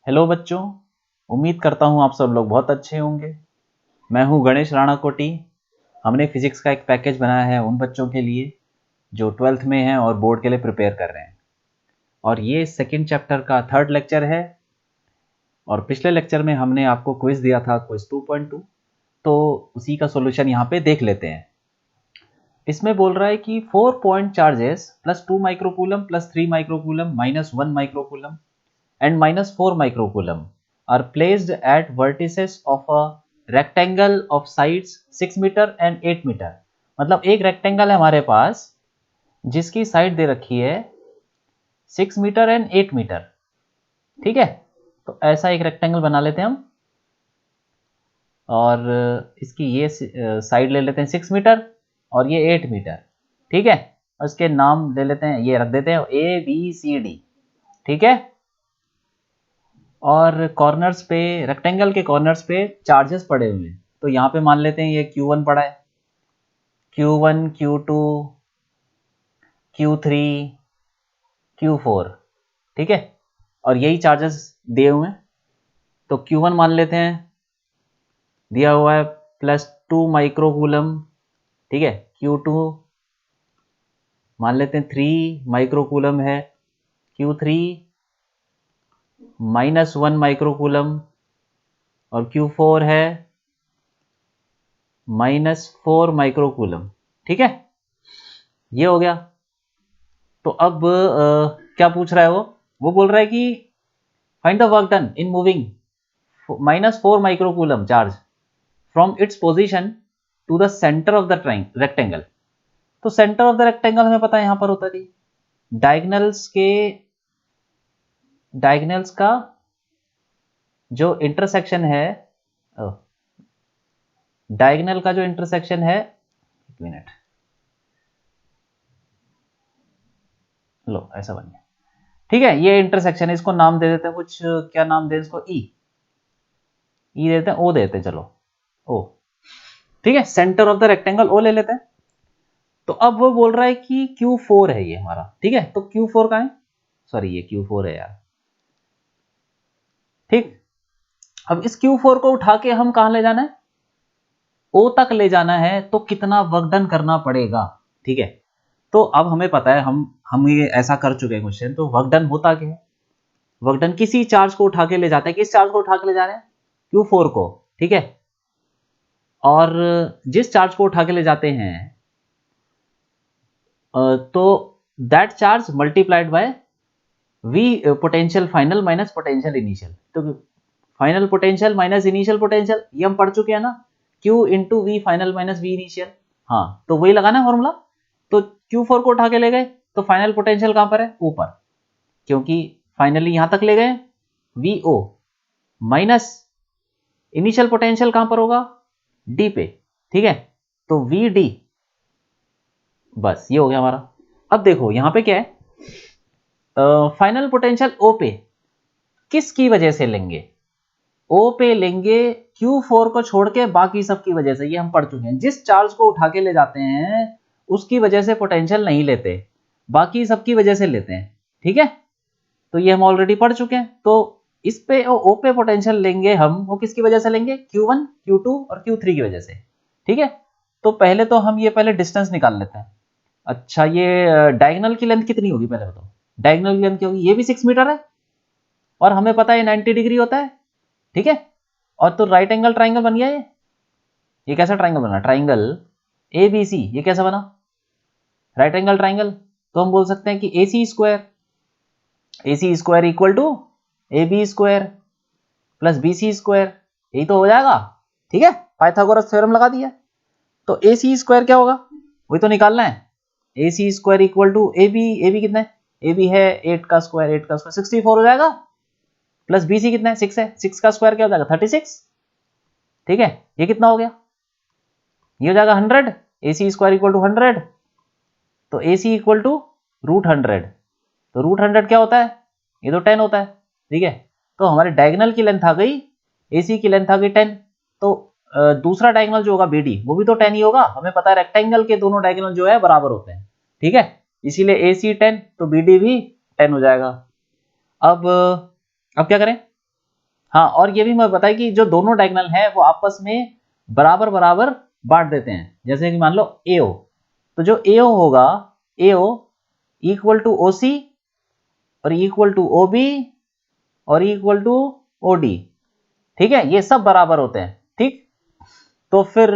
Hello बच्चों, उम्मीद करता हूँ आप सब लोग बहुत अच्छे होंगे। मैं हूँ गणेश राणा कोटी। हमने फिजिक्स का एक पैकेज बनाया है उन बच्चों के लिए जो 12th में हैं और बोर्ड के लिए प्रिपेयर कर रहे हैं। और ये सेकंड चैप्टर का थर्ड लेक्चर है। और पिछले लेक्चर में हमने आपको क्विज दिया था, क्विज 2.2, तो उसी का सॉल्यूशन यहाँ पे देख लेते हैं। इसमें बोल रहा है कि 4 point charges plus 2 microcoulomb plus 3 microcoulomb minus 1 microcoulomb and minus 4 microcoulomb are placed at vertices of a rectangle of sides 6 metre and 8 metre. मतलब एक रेक्टेंगल है हमारे पास जिसकी साइड दे रखी है 6 मीटर एंड 8 मीटर। ठीक है, तो ऐसा एक रेक्टेंगल बना लेते हैं हम और इसकी ये साइड ले लेते हैं 6 मीटर और ये 8 मीटर। ठीक है, और इसके नाम ले लेते हैं, ये रख देते हैं ABCD। ठीक है, और कॉर्नर्स पे, रेक्टेंगल के कॉर्नर्स पे चार्जेस पड़े हुए हैं। तो यहाँ पे मान लेते हैं ये Q1 पड़ा है, Q1, Q2, Q3, Q4। ठीक है, और यही चार्जेस दिए हुए हैं। तो Q1 मान लेते हैं दिया हुआ है +2 माइक्रोकूलम। ठीक है, Q2 मान लेते हैं 3 माइक्रोकूलम है, Q3 -1 माइक्रोकूलम और Q4 है -4 माइक्रोकूलम। ठीक है, ये हो गया। तो अब क्या पूछ रहा है वो बोल रहा है कि find the work done in moving -4 microcoulomb charge from its position to the centre of the rectangle. तो सेंटर ऑफ द रेक्टेंगल हमें पता है यहां पर होता थी डायगोनल्स का जो इंटरसेक्शन है, डायगोनल का जो इंटरसेक्शन है, एक मिनट, लो ऐसा बन गया। ठीक है, ये इंटरसेक्शन है, इसको नाम दे देते हैं कुछ, क्या नाम दे इसको, ई देते हैं, ओ देते हैं, चलो ओ। ठीक है, centre of the rectangle O ले लेते हैं। तो अब वो बोल रहा है कि Q4 है ये हमारा। ठीक है, तो Q4 का है, सॉरी ये Q4 है यार। ठीक, अब इस Q4 को उठा के हम कहां ले जाना है, O तक ले जाना है। तो कितना वर्क डन करना पड़ेगा। ठीक है, तो अब हमें पता है, हम ये ऐसा कर चुके हैं क्वेश्चन। तो वर्क डन होता क्या है, वर्क डन किसी चार्ज को उठा के ले जाते हैं। किस चार्ज को उठा के ले जा रहे हैं, Q4 को। ठीक है, और जिस चार्ज को उठा के ले जाते हैं तो that charge multiplied by V potential final minus potential initial. तो final potential minus initial potential ये हम पढ़ चुके हैं ना, Q into V final minus V initial. हाँ, तो वही लगाना है फॉर्मूला। तो Q4 को उठा के ले गए तो फाइनल पोटेंशियल कहां पर है, ऊपर, क्योंकि फाइनली यहां तक ले गए VO माइनस इनिशियल पोटेंशियल कहां पर होगा, D पे। ठीक है, तो VD, बस ये हो गया हमारा। अब देखो यहां पे क्या है, फाइनल पोटेंशियल O पे किसकी वजह से लेंगे, O पे लेंगे Q4 को छोड़ के बाकी सब की वजह से। ये हम पढ़ चुके हैं, जिस चार्ज को उठा के ले जाते हैं उसकी वजह से पोटेंशियल नहीं लेते, बाकी सबकी वजह से लेते हैं। ठीक है, तो ये हम ऑलरेडी पढ़ चुके हैं। तो इस पे O पे पोटेंशियल लेंगे हम, वो किसकी वजह से लेंगे, Q1, Q2 और Q3 की वजह से। ठीक है, तो पहले तो हम ये पहले डिस्टेंस निकाल लेते हैं। अच्छा, ये डायगोनल की लेंथ कितनी होगी पहले बताओ। डायगोनल की लेंथ क्या होगी, ये भी 6 मीटर है और हमें पता है 90 डिग्री होता है। ठीक है, और तो राइट एंगल ट्राइंगल बन गया ये कैसा ट्राइंगल बना, ट्राइंगल ABC, ये कैसा बना, राइट एंगल ट्राइंगल। तो हम बोल सकते हैं कि AC square equal to AB square plus BC square, यही तो हो जाएगा। ठीक है, पाइथागोरस थ्योरम लगा दिया। तो AC स्क्वायर क्या होगा, वही तो निकालना है। AC square equal to AB कितना है, AB है 8 का स्क्वायर 64 हो जाएगा, प्लस BC कितना है 6 है, 6 का स्क्वायर क्या हो जाएगा 36। ठीक है, ये कितना हो गया, ये हो जाएगा 100। AC स्क्वायर इक्वल टू 100, तो AC इक्वल टू √100। तो √100 क्या होता है, ये तो 10 होता है। ठीक है, तो हमारी डायगोनल की लेंथ आ गई, AC की लेंथ आ गई 10। तो दूसरा डायगोनल जो होगा BD वो भी तो 10 ही होगा। हमें पता है रेक्टेंगल के दोनों डायगोनल जो है बराबर होते हैं। ठीक है, इसीलिए AC 10 तो BD भी 10 हो जाएगा। अब क्या करें, हाँ, और ये भी मैं बताया कि जो दोनों डायगोनल है वो आपस में बराबर बराबर बांट देते हैं। जैसे कि मान लो AO, तो जो AO होगा, AO इक्वल टू OC और इक्वल टू OB और इक्वल टू OD। ठीक है, ये सब बराबर होते हैं। ठीक, तो फिर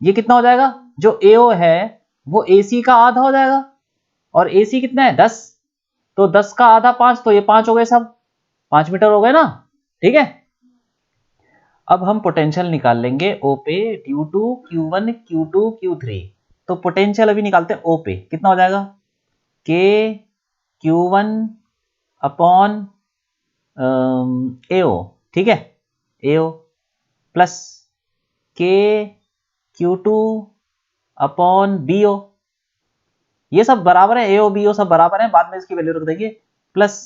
ये कितना हो जाएगा, जो AO है वो AC का आधा हो जाएगा, और AC कितना है 10, तो 10 का आधा 5, तो ये 5 हो गए, सब 5 मीटर हो गए ना। ठीक है, अब हम पोटेंशियल निकाल लेंगे O पे due to Q1 Q2 Q3। तो पोटेंशियल अभी निकालते हैं O पे, कितना हो जाएगा K Q1 अपॉन AO। ठीक है, AO plus K Q2 upon BO। ये सब बराबर है, AO BO सब बराबर है, बाद में इसकी वैल्यू रख देंगे, plus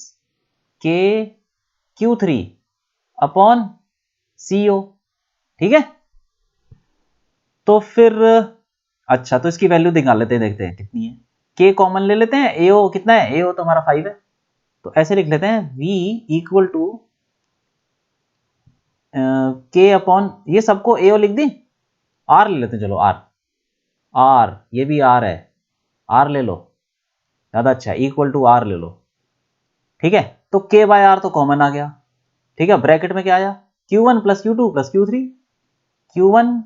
K Q3 upon CO। ठीक है, तो फिर अच्छा, तो इसकी वैल्यू निकाल लेते हैं, देखते हैं कितनी है। K कॉमन ले लेते हैं, AO कितना है, AO तो हमारा 5 है, तो ऐसे लिख लेते हैं V equal to K upon, ये सबको AO लिख दी, R ले लेते हैं, चलो R ये भी R है, R ले लो, ज़्यादा अच्छा, इक्वल टू R ले लो। ठीक है, तो K बाय R तो कॉमन आ गया। ठीक है, ब्रैकेट में क्या आया, Q1 plus Q2 plus Q3, Q1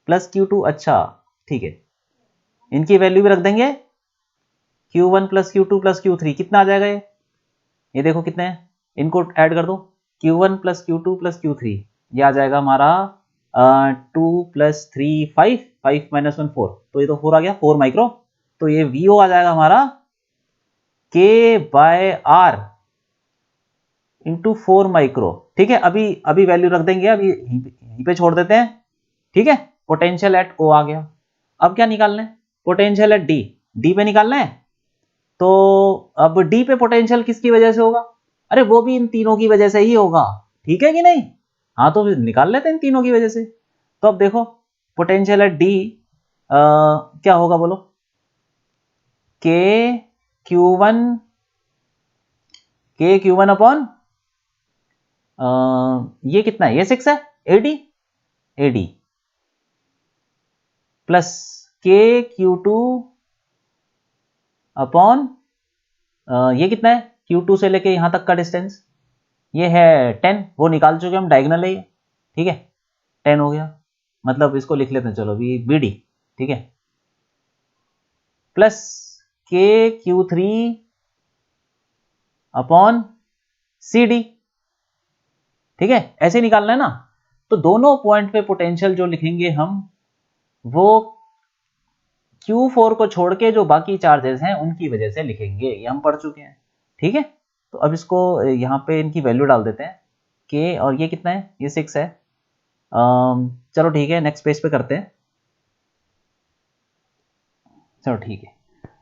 plus Q2। अच्छा ठीक है, इनकी वैल्यू भी रख देंगे, Q1 plus Q2 plus Q3 कितना आ जाएगा, ये देखो कितने हैं, इनको ऐड कर दो, Q1 plus Q2 plus Q3, ये आ जाएगा हमारा 2 प्लस 3 5, 5 माइनस 1 4, तो ये तो 4 आ गया, 4 माइक्रो। तो ये VO आ जाएगा हमारा K by R into 4 micro. ठीक है, अभी वैल्यू रख देंगे, अभी यहीं पे छोड़ देते हैं। ठीक है, पोटेंशियल एट O आ गया। अब क्या निकालना है, पोटेंशियल एट डी पे निकालना है। तो अब डी पे पोटेंशियल किसकी वजह से होगा, अरे वो भी इन तीनों की वजह से ही होगा। ठीक है कि नहीं, हाँ तो निकाल लेते हैं इन तीनों की वजह से। तो अब देखो पोटेंशियल एट डी क्या होगा, बोलो, के क्यू वन अपॉन ये कितना है, ये 6 है, एडी प्लस Q2 अपॉन ये कितना है, Q2 से लेके यहां तक का डिस्टेंस ये है 10, वो निकाल चुके हम, डायगोनल है ये। ठीक है, 10 हो गया, मतलब इसको लिख लेते हैं, चलो BD। ठीक है, प्लस Q3 अपॉन CD। ठीक है, ऐसे निकालना है ना। तो दोनों पॉइंट पे पोटेंशियल जो लिखेंगे हम, वो Q4 को छोड़ के जो बाकी चार्जेस हैं उनकी वजह से लिखेंगे, ये हम पढ़ चुके हैं। ठीक है, तो अब इसको यहाँ पे इनकी वैल्यू डाल देते हैं, K और ये कितना है, ये 6 है। चलो ठीक है, नेक्स्ट पेज पे करते हैं। चलो ठीक है,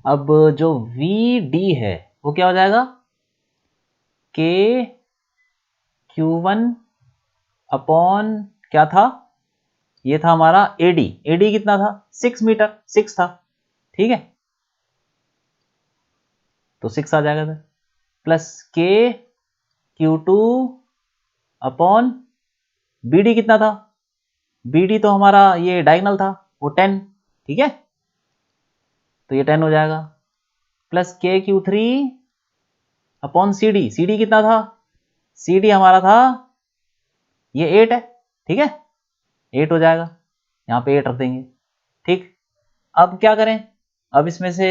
अब जो VD है वो क्या हो जाएगा, K Q1 अपॉन क्या था, ये था हमारा AD कितना था, 6 मीटर, 6 था। ठीक है, तो 6 आ जाएगा sir, plus K Q2 upon BD कितना था, BD तो हमारा ये डायगोनल था, वो 10। ठीक है, तो ये 10 हो जाएगा, plus K Q3 upon CD कितना था, CD हमारा था ये 8 है। ठीक है, 8 हो जाएगा, यहाँ पे 8 रख देंगे। ठीक, अब क्या करें, अब इसमें से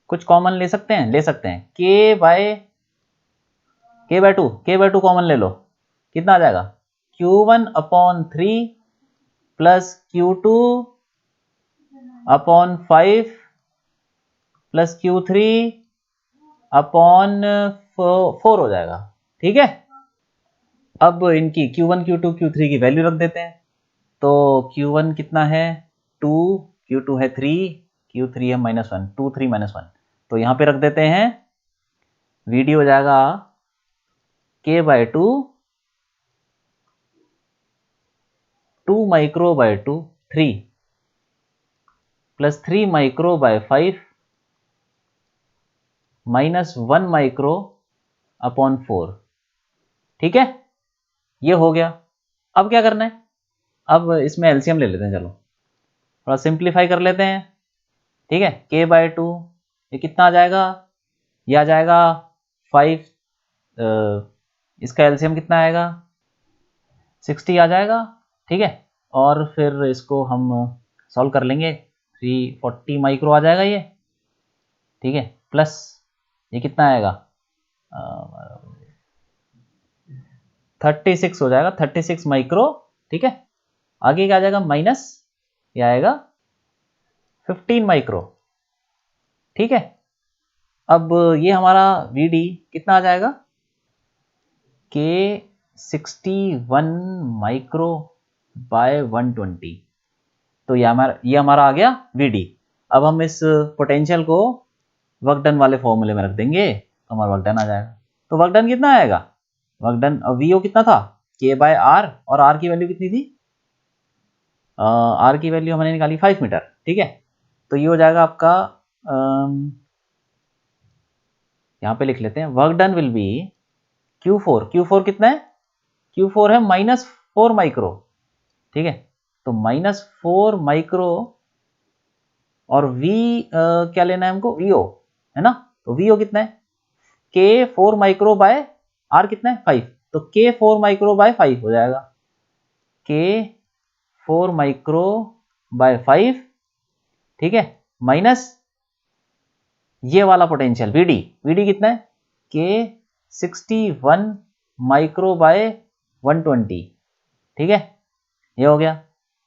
कुछ कॉमन ले सकते हैं, K बाय 2 कॉमन ले लो, कितना आ जाएगा, Q1 upon 3 plus Q2 upon 5 plus Q3 upon 4 हो जाएगा। ठीक है, अब इनकी Q1 Q2 Q3 की वैल्यू रख देते हैं। तो Q1 कितना है 2, Q2 है 3, Q3 है -1, 2 3 -1, तो यहाँ पे रख देते हैं, VD हो जाएगा K by 2 2 micro by 2 3 plus 3 micro by 5 -1 micro upon 4। ठीक है, ये हो गया। अब क्या करना है, अब इसमें एलसीएम ले लेते हैं, चलो थोड़ा सिंप्लीफाई कर लेते हैं। ठीक है, k/2 ये कितना आ जाएगा, ये आ जाएगा 5, इसका एलसीएम कितना आएगा 60 आ जाएगा। ठीक है, और फिर इसको हम सॉल्व कर लेंगे, 340 माइक्रो आ जाएगा ये। ठीक है, प्लस ये कितना आएगा 36 हो जाएगा, 36 माइक्रो। ठीक है, आगे क्या आ जाएगा माइनस, ये आएगा 15 माइक्रो। ठीक है, अब ये हमारा Vd कितना आ जाएगा, के 61 माइक्रो बाय 120। तो ये हमारा आ गया Vd। अब हम इस पोटेंशियल को वर्क डन वाले फॉर्मूले में रख देंगे, तो हमारा वर्क डन आ जाएगा। तो वर्क डन कितना आएगा, वर्क डन वीओ कितना था, k/r, और r की वैल्यू कितनी थी, r की वैल्यू हमने निकाली 5 मीटर। ठीक है, तो ये हो जाएगा आपका, यहाँ पे लिख लेते हैं, work done will be Q4, Q4 कितना है, Q4 है -4 माइक्रो। ठीक है, तो -4 माइक्रो, और V क्या लेना है हमको, VO है ना, तो VO कितना है, K 4 माइक्रो बाय R कितना है 5, तो K 4 माइक्रो बाय 5 हो जाएगा, K 4 माइक्रो बाय 5। ठीक है, माइनस ये वाला पोटेंशियल VD कितना है, K 61 माइक्रो बाय 120। ठीक है, ये हो गया।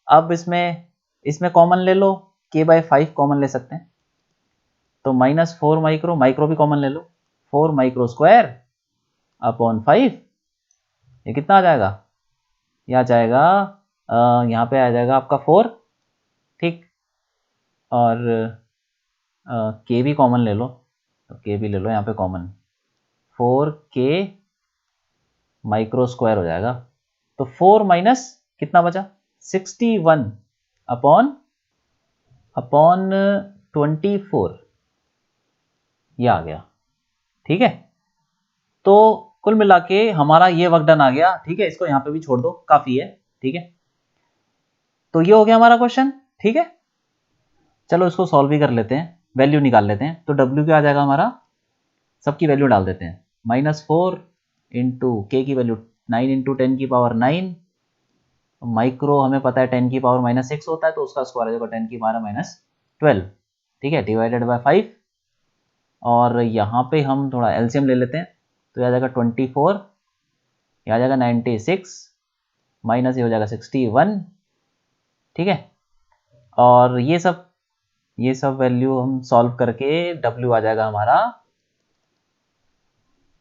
अब इसमें कॉमन ले लो, k/5 कॉमन ले सकते हैं, तो -4 माइक्रो भी कॉमन ले लो, 4 माइक्रो स्क्वायर अपॉन 5, ये कितना आ जाएगा, ये आ जाएगा यहाँ पे आ जाएगा आपका 4। ठीक, और k भी कॉमन ले लो, तो k भी ले लो यहाँ पे कॉमन, 4k माइक्रो स्क्वायर हो जाएगा। तो 4 माइनस कितना बचा 61 अपॉन 24, ये आ गया। ठीक है, तो कुल मिला के हमारा ये वर्क डन आ गया। ठीक है, इसको यहाँ पे भी छोड़ दो, काफी है। ठीक है, तो ये हो गया हमारा क्वेश्चन। ठीक है, चलो इसको सॉल्व भी कर लेते हैं, वैल्यू निकाल लेते हैं। तो W क्या आ जाएगा हमारा, सबकी वैल्यू डाल देते हैं, -4 इंटू के की वैल्यू 9 इंटू 10 की पावर 9, माइक्रो हमें पता है 10 की पावर -6 होता है, तो उसका स्क्वायर हो जाएगा 10 की पावर -12। ठीक है, डिवाइडेड बाय 5, और यहाँ पे हम थोड़ा एलसीएम ले लेते हैं, तो यह आ जाएगा 24, यह आ जाएगा 96, माइनस ये हो जाएगा 61। ठीक है, और ये सब वैल्यू हम सॉल्व करके W आ जाएगा हमारा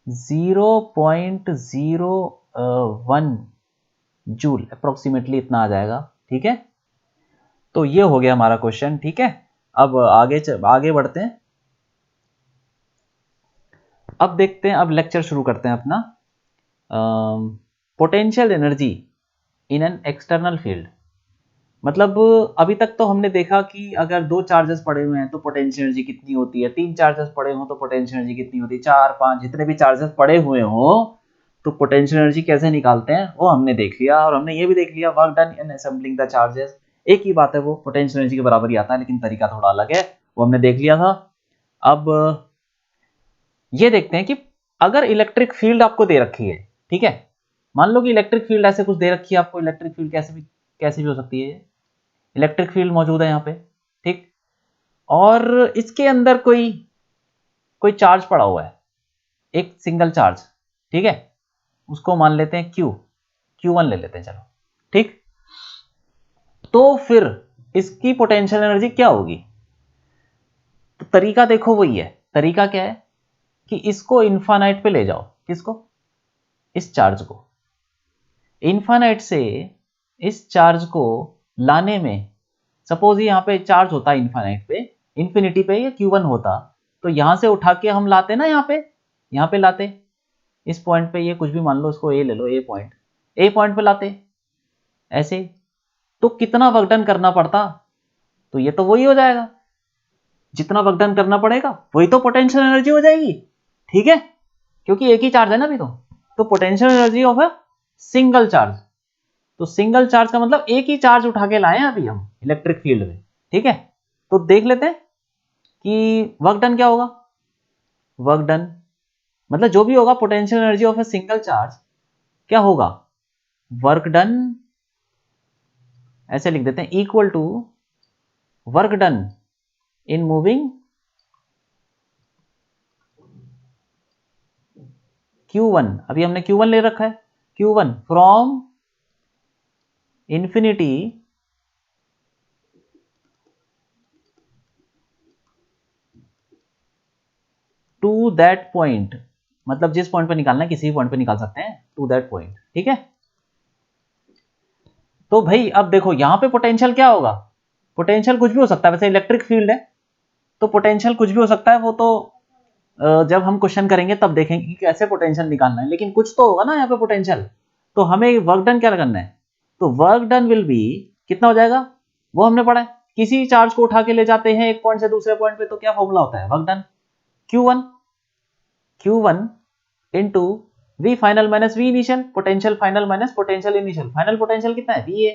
0.01 जूल, अप्रोक्सीमेटली इतना आ जाएगा। ठीक है, तो ये हो गया हमारा क्वेश्चन। ठीक है, अब आगे बढ़ते हैं। अब देखते हैं, अब लेक्चर शुरू करते हैं अपना, potential energy in an external field. मतलब अभी तक तो हमने देखा कि अगर 2 चार्जेस पड़े हुए हैं तो पोटेंशियल एनर्जी कितनी होती है, 3 चार्जेस पड़े हो तो पोटेंशियल एनर्जी कितनी होती है, 4, 5 जितने भी चार्जेस पड़े हुए हो तो पोटेंशियल एनर्जी कैसे निकालते हैं वो हमने देख लिया। और हमने ये भी देख लिया, work done in assembling the charges, एक ही बात है, वो पोटेंशियल एनर्जी के बराबर ही आता है, लेकिन तरीका थोड़ा अलग है, वो हमने देख लिया था। अब ये देखते हैं कि अगर इलेक्ट्रिक फील्ड आपको दे रखी है, ठीक है, मान लो कि इलेक्ट्रिक फील्ड ऐसे कुछ दे रखी है आपको, इलेक्ट्रिक फील्ड कैसे भी हो सकती है, इलेक्ट्रिक फील्ड मौजूद है यहाँ पे, ठीक, और इसके अंदर कोई चार्ज पड़ा हुआ है, एक सिंगल चार्ज, ठीक है, उसको मान लेते हैं Q1 ले लेते हैं, चलो ठीक। तो फिर इसकी पोटेंशियल एनर्जी क्या होगी, तो तरीका देखो वही है। तरीका क्या है कि इसको इन्फानाइट पे ले जाओ, किसको, इस चार्ज को, इन्फानाइट से इस चार्ज को लाने में, सपोज यहां पे चार्ज होता है इन्फानाइट पे, इंफिनिटी पे ये Q1 होता, तो यहां से उठा के हम लाते ना, यहां पे लाते, इस पॉइंट पे, ये कुछ भी मान लो, इसको ए ले लो, ए पॉइंट पे लाते ऐसे, तो कितना वर्क डन करना पड़ता, तो ये तो वही हो जाएगा, जितना वर्क डन करना पड़ेगा वही तो पोटेंशियल एनर्जी हो जाएगी, ठीक है, क्योंकि एक ही चार्ज है ना अभी तो, तो potential energy of a single charge, तो सिंगल चार्ज का मतलब एक ही चार्ज उठा के लाए हैं अभी हम इलेक्ट्रिक फील्ड में, ठीक है। तो देख लेते हैं कि वर्क डन क्या होगा। वर्क डन मतलब जो भी होगा potential energy of a single charge क्या होगा, वर्क डन, ऐसे लिख देते हैं, equal to work done in moving Q1, अभी हमने Q1 ले रखा है, Q1 from infinity to that point, मतलब जिस पॉइंट पे निकालना है किसी भी पॉइंट पे निकाल सकते हैं, टू दैट पॉइंट, ठीक है। तो भाई अब देखो यहां पे पोटेंशियल क्या होगा, पोटेंशियल कुछ भी हो सकता है, वैसे इलेक्ट्रिक फील्ड है तो पोटेंशियल कुछ भी हो सकता है, वो तो जब हम क्वेश्चन करेंगे तब देखेंगे कि कैसे पोटेंशियल निकालना है, लेकिन कुछ तो होगा ना यहाँ पे पोटेंशियल। तो हमें वर्क डन क्या करना है, तो वर्क डन विल बी कितना हो जाएगा, वो हमने पढ़ा है, किसी चार्ज को उठा के ले जाते हैं एक पॉइंट से दूसरे पॉइंट पे, तो क्या फॉर्मूला होता है work done, Q1 into V final minus V initial, potential final minus potential initial, final potential कितना है VA,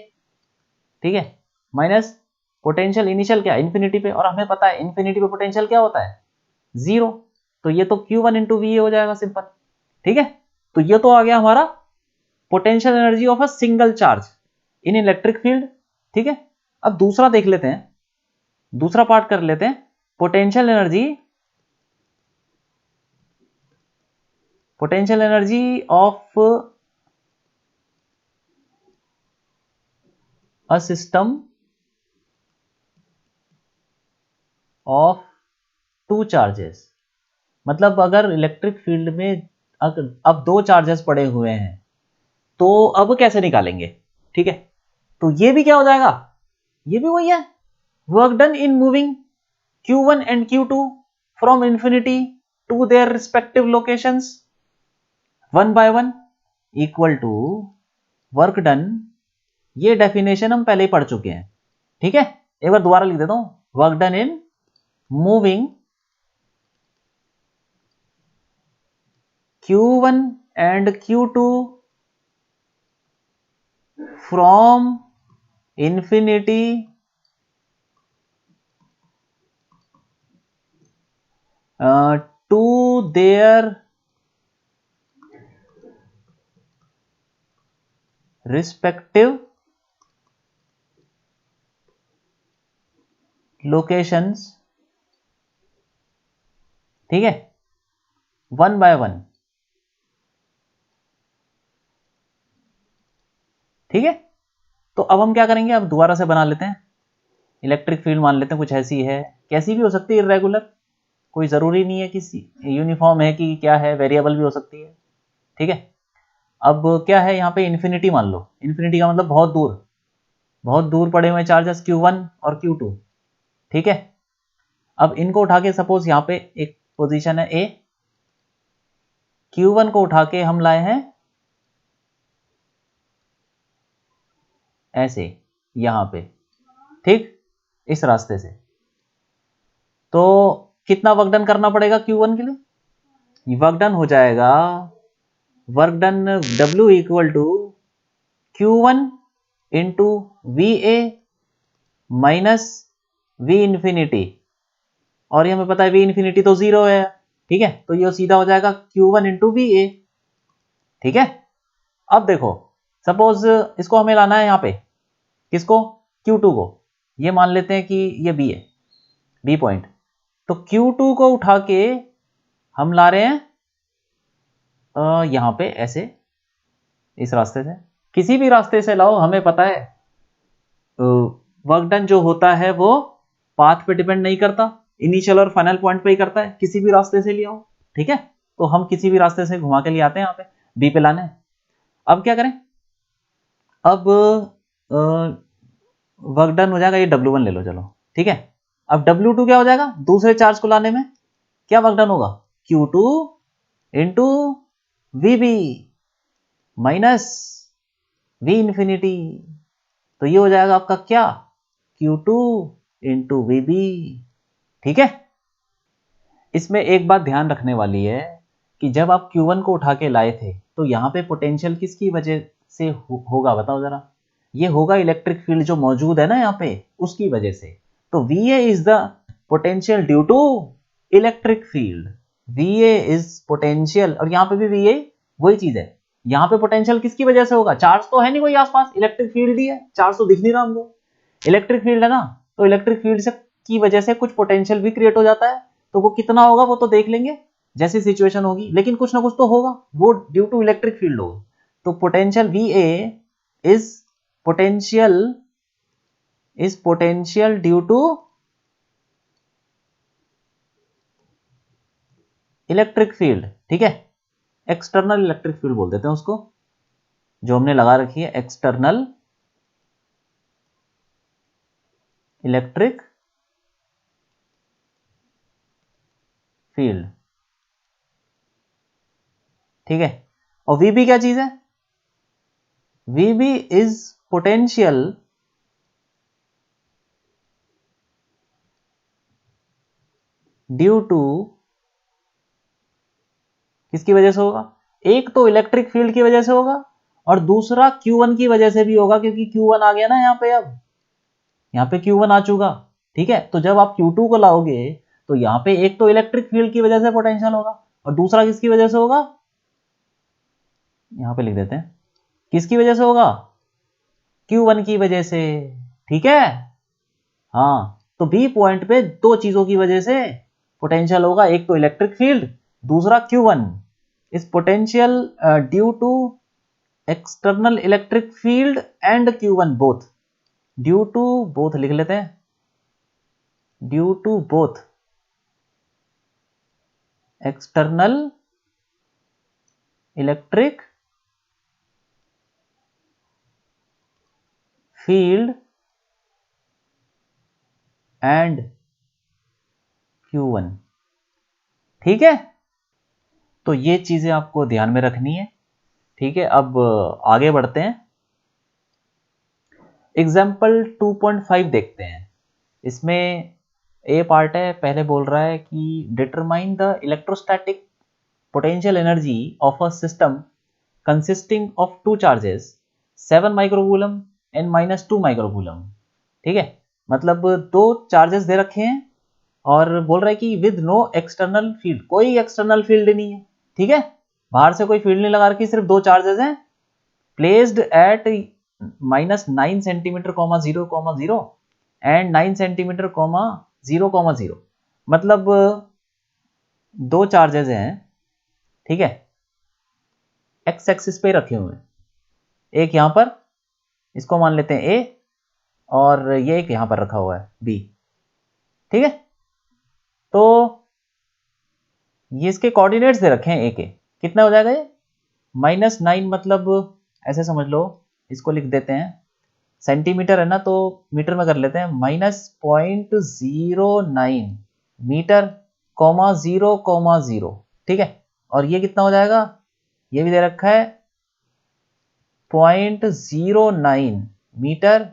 ठीक है, माइनस पोटेंशियल इनिशियल क्या इंफिनिटी पे, और हमें पता है इंफिनिटी पे पोटेंशियल क्या होता है 0, तो ये तो Q1 इंटू वी हो जाएगा सिंपल, ठीक है। तो ये तो आ गया हमारा potential energy of a single charge in electric field, ठीक है। अब दूसरा देख लेते हैं, दूसरा पार्ट कर लेते हैं, potential energy of a system of two charges, मतलब अगर इलेक्ट्रिक फील्ड में अब दो चार्जेस पड़े हुए हैं तो अब कैसे निकालेंगे, ठीक है। तो ये भी क्या हो जाएगा, ये भी वही है, work done in moving Q1 and Q2 from infinity to their respective locations one by one equal to work done, ये डेफिनेशन हम पहले ही पढ़ चुके हैं, ठीक है। एक बार दोबारा लिख देता हूं, work done in moving Q1 and Q2 from infinity to their respective locations, ठीक है, वन बाय वन, ठीक है। तो अब हम क्या करेंगे, अब दोबारा से बना लेते हैं, इलेक्ट्रिक फील्ड मान लेते हैं कुछ ऐसी है, कैसी भी हो सकती है, इरेगुलर, कोई जरूरी नहीं है कि यूनिफॉर्म है कि क्या है, वेरिएबल भी हो सकती है, ठीक है। अब क्या है यहाँ पे इन्फिनिटी मान लो, इन्फिनिटी का मतलब बहुत दूर पड़े हुए चार्जेस Q1 और Q2, ठीक है। अब इनको उठा के सपोज यहाँ पे एक पोजीशन है A, Q1 को उठा के हम लाए हैं ऐसे यहां पे, ठीक, इस रास्ते से, तो कितना वर्क डन करना पड़ेगा Q1 के लिए, वर्क डन हो जाएगा, work done W equal to Q1 into VA minus V infinity, और ये हमें पता है V इंफिनिटी तो 0 है, ठीक है, तो ये सीधा हो जाएगा Q1 इंटू VA, ठीक है। अब देखो सपोज इसको हमें लाना है यहाँ पे, किसको, Q2 को, ये मान लेते हैं कि ये B है, B पॉइंट, तो Q2 को उठा के हम ला रहे हैं यहाँ पे ऐसे, इस रास्ते से, किसी भी रास्ते से लाओ, हमें पता है वर्क डन जो होता है वो पाथ पे डिपेंड नहीं करता, इनिशियल और फाइनल पॉइंट पे ही करता है, किसी भी रास्ते से ले आओ, ठीक है। तो हम किसी भी रास्ते से घुमा के लिए आते हैं, यहाँ पे बी पे लाना है। अब क्या करें, अब वर्क डन हो जाएगा, ये W1 ले लो चलो, ठीक है। अब W2 क्या हो जाएगा, दूसरे चार्ज को लाने में क्या वर्क डन होगा, Q2 into VB minus V infinity, तो ये हो जाएगा आपका क्या, Q2 इंटू VB, ठीक है। इसमें एक बात ध्यान रखने वाली है कि जब आप Q1 को उठा के लाए थे तो यहाँ पे पोटेंशियल किसकी वजह से होगा बताओ जरा। ये होगा इलेक्ट्रिक फील्ड जो मौजूद है ना यहाँ पे, उसकी वजह से। तो VA is the potential due to electric field. VA is potential, और यहाँ पे भी VA वही चीज है। यहाँ पे पोटेंशियल किसकी वजह से होगा? चार्ज तो है नहीं कोई आसपास, इलेक्ट्रिक फील्ड ही है, चार्ज तो दिख नहीं रहा हमको, इलेक्ट्रिक फील्ड है ना। तो इलेक्ट्रिक फील्ड से की वजह से कुछ पोटेंशियल भी क्रिएट हो जाता है। तो वो कितना होगा वो तो देख लेंगे जैसी सिचुएशन होगी, लेकिन कुछ ना कुछ तो होगा, वो ड्यू टू इलेक्ट्रिक फील्ड होगा। तो potential VA is potential due to electric field, ठीक है। एक्सटर्नल इलेक्ट्रिक फील्ड बोल देते हैं उसको, जो हमने लगा रखी है एक्सटर्नल इलेक्ट्रिक फील्ड, ठीक है। और VB क्या चीज है? VB is potential due to, किसकी वजह से होगा? एक तो इलेक्ट्रिक फील्ड की वजह से होगा, और दूसरा Q1 की वजह से भी होगा, क्योंकि Q1 आ गया ना यहाँ पे, अब यहाँ पे Q1 आ चुका, ठीक है। तो जब आप Q2 को लाओगे तो यहाँ पे एक तो इलेक्ट्रिक फील्ड की वजह से पोटेंशियल होगा, और दूसरा किसकी वजह से होगा? यहाँ पे लिख देते हैं, किसकी वजह से होगा? Q1 की वजह से, ठीक है। हाँ, तो B पॉइंट पे दो चीजों की वजह से पोटेंशियल होगा, एक तो इलेक्ट्रिक फील्ड, दूसरा Q1 is potential due to external electric field and Q1 both, due to both लिख लेते हैं, due to both external electric field and Q1, ठीक है। तो ये चीजें आपको ध्यान में रखनी है, ठीक है। अब आगे बढ़ते हैं, एग्जाम्पल 2.5 देखते हैं। इसमें ए पार्ट है, पहले बोल रहा है कि determine the electrostatic potential energy of a system consisting of two charges 7 microcoulomb and -2 microcoulomb, ठीक है। मतलब दो चार्जेस दे रखे हैं और बोल रहा है कि विद नो एक्सटर्नल फील्ड, कोई एक्सटर्नल फील्ड नहीं है, ठीक है। बाहर से कोई फील्ड नहीं लगा रखी, सिर्फ दो चार्जेस हैं, placed at -9 centimetre, 0,0 and 9 centimetre, 0,0। मतलब दो चार्जेस हैं, ठीक है, एक्स एक्सिस पे रखे हुए हैं। एक यहां पर, इसको मान लेते हैं ए, और ये एक यहां पर रखा हुआ है बी, ठीक है। तो ये इसके कोऑर्डिनेट्स दे रखे हैं ए के, कितना हो जाएगा ये? -9, मतलब ऐसे समझ लो, इसको लिख देते हैं, सेंटीमीटर है ना तो मीटर में कर लेते हैं, -0.09 मीटर, 0,0, ठीक है। और ये कितना हो जाएगा? ये भी दे रखा है 0.09 मीटर,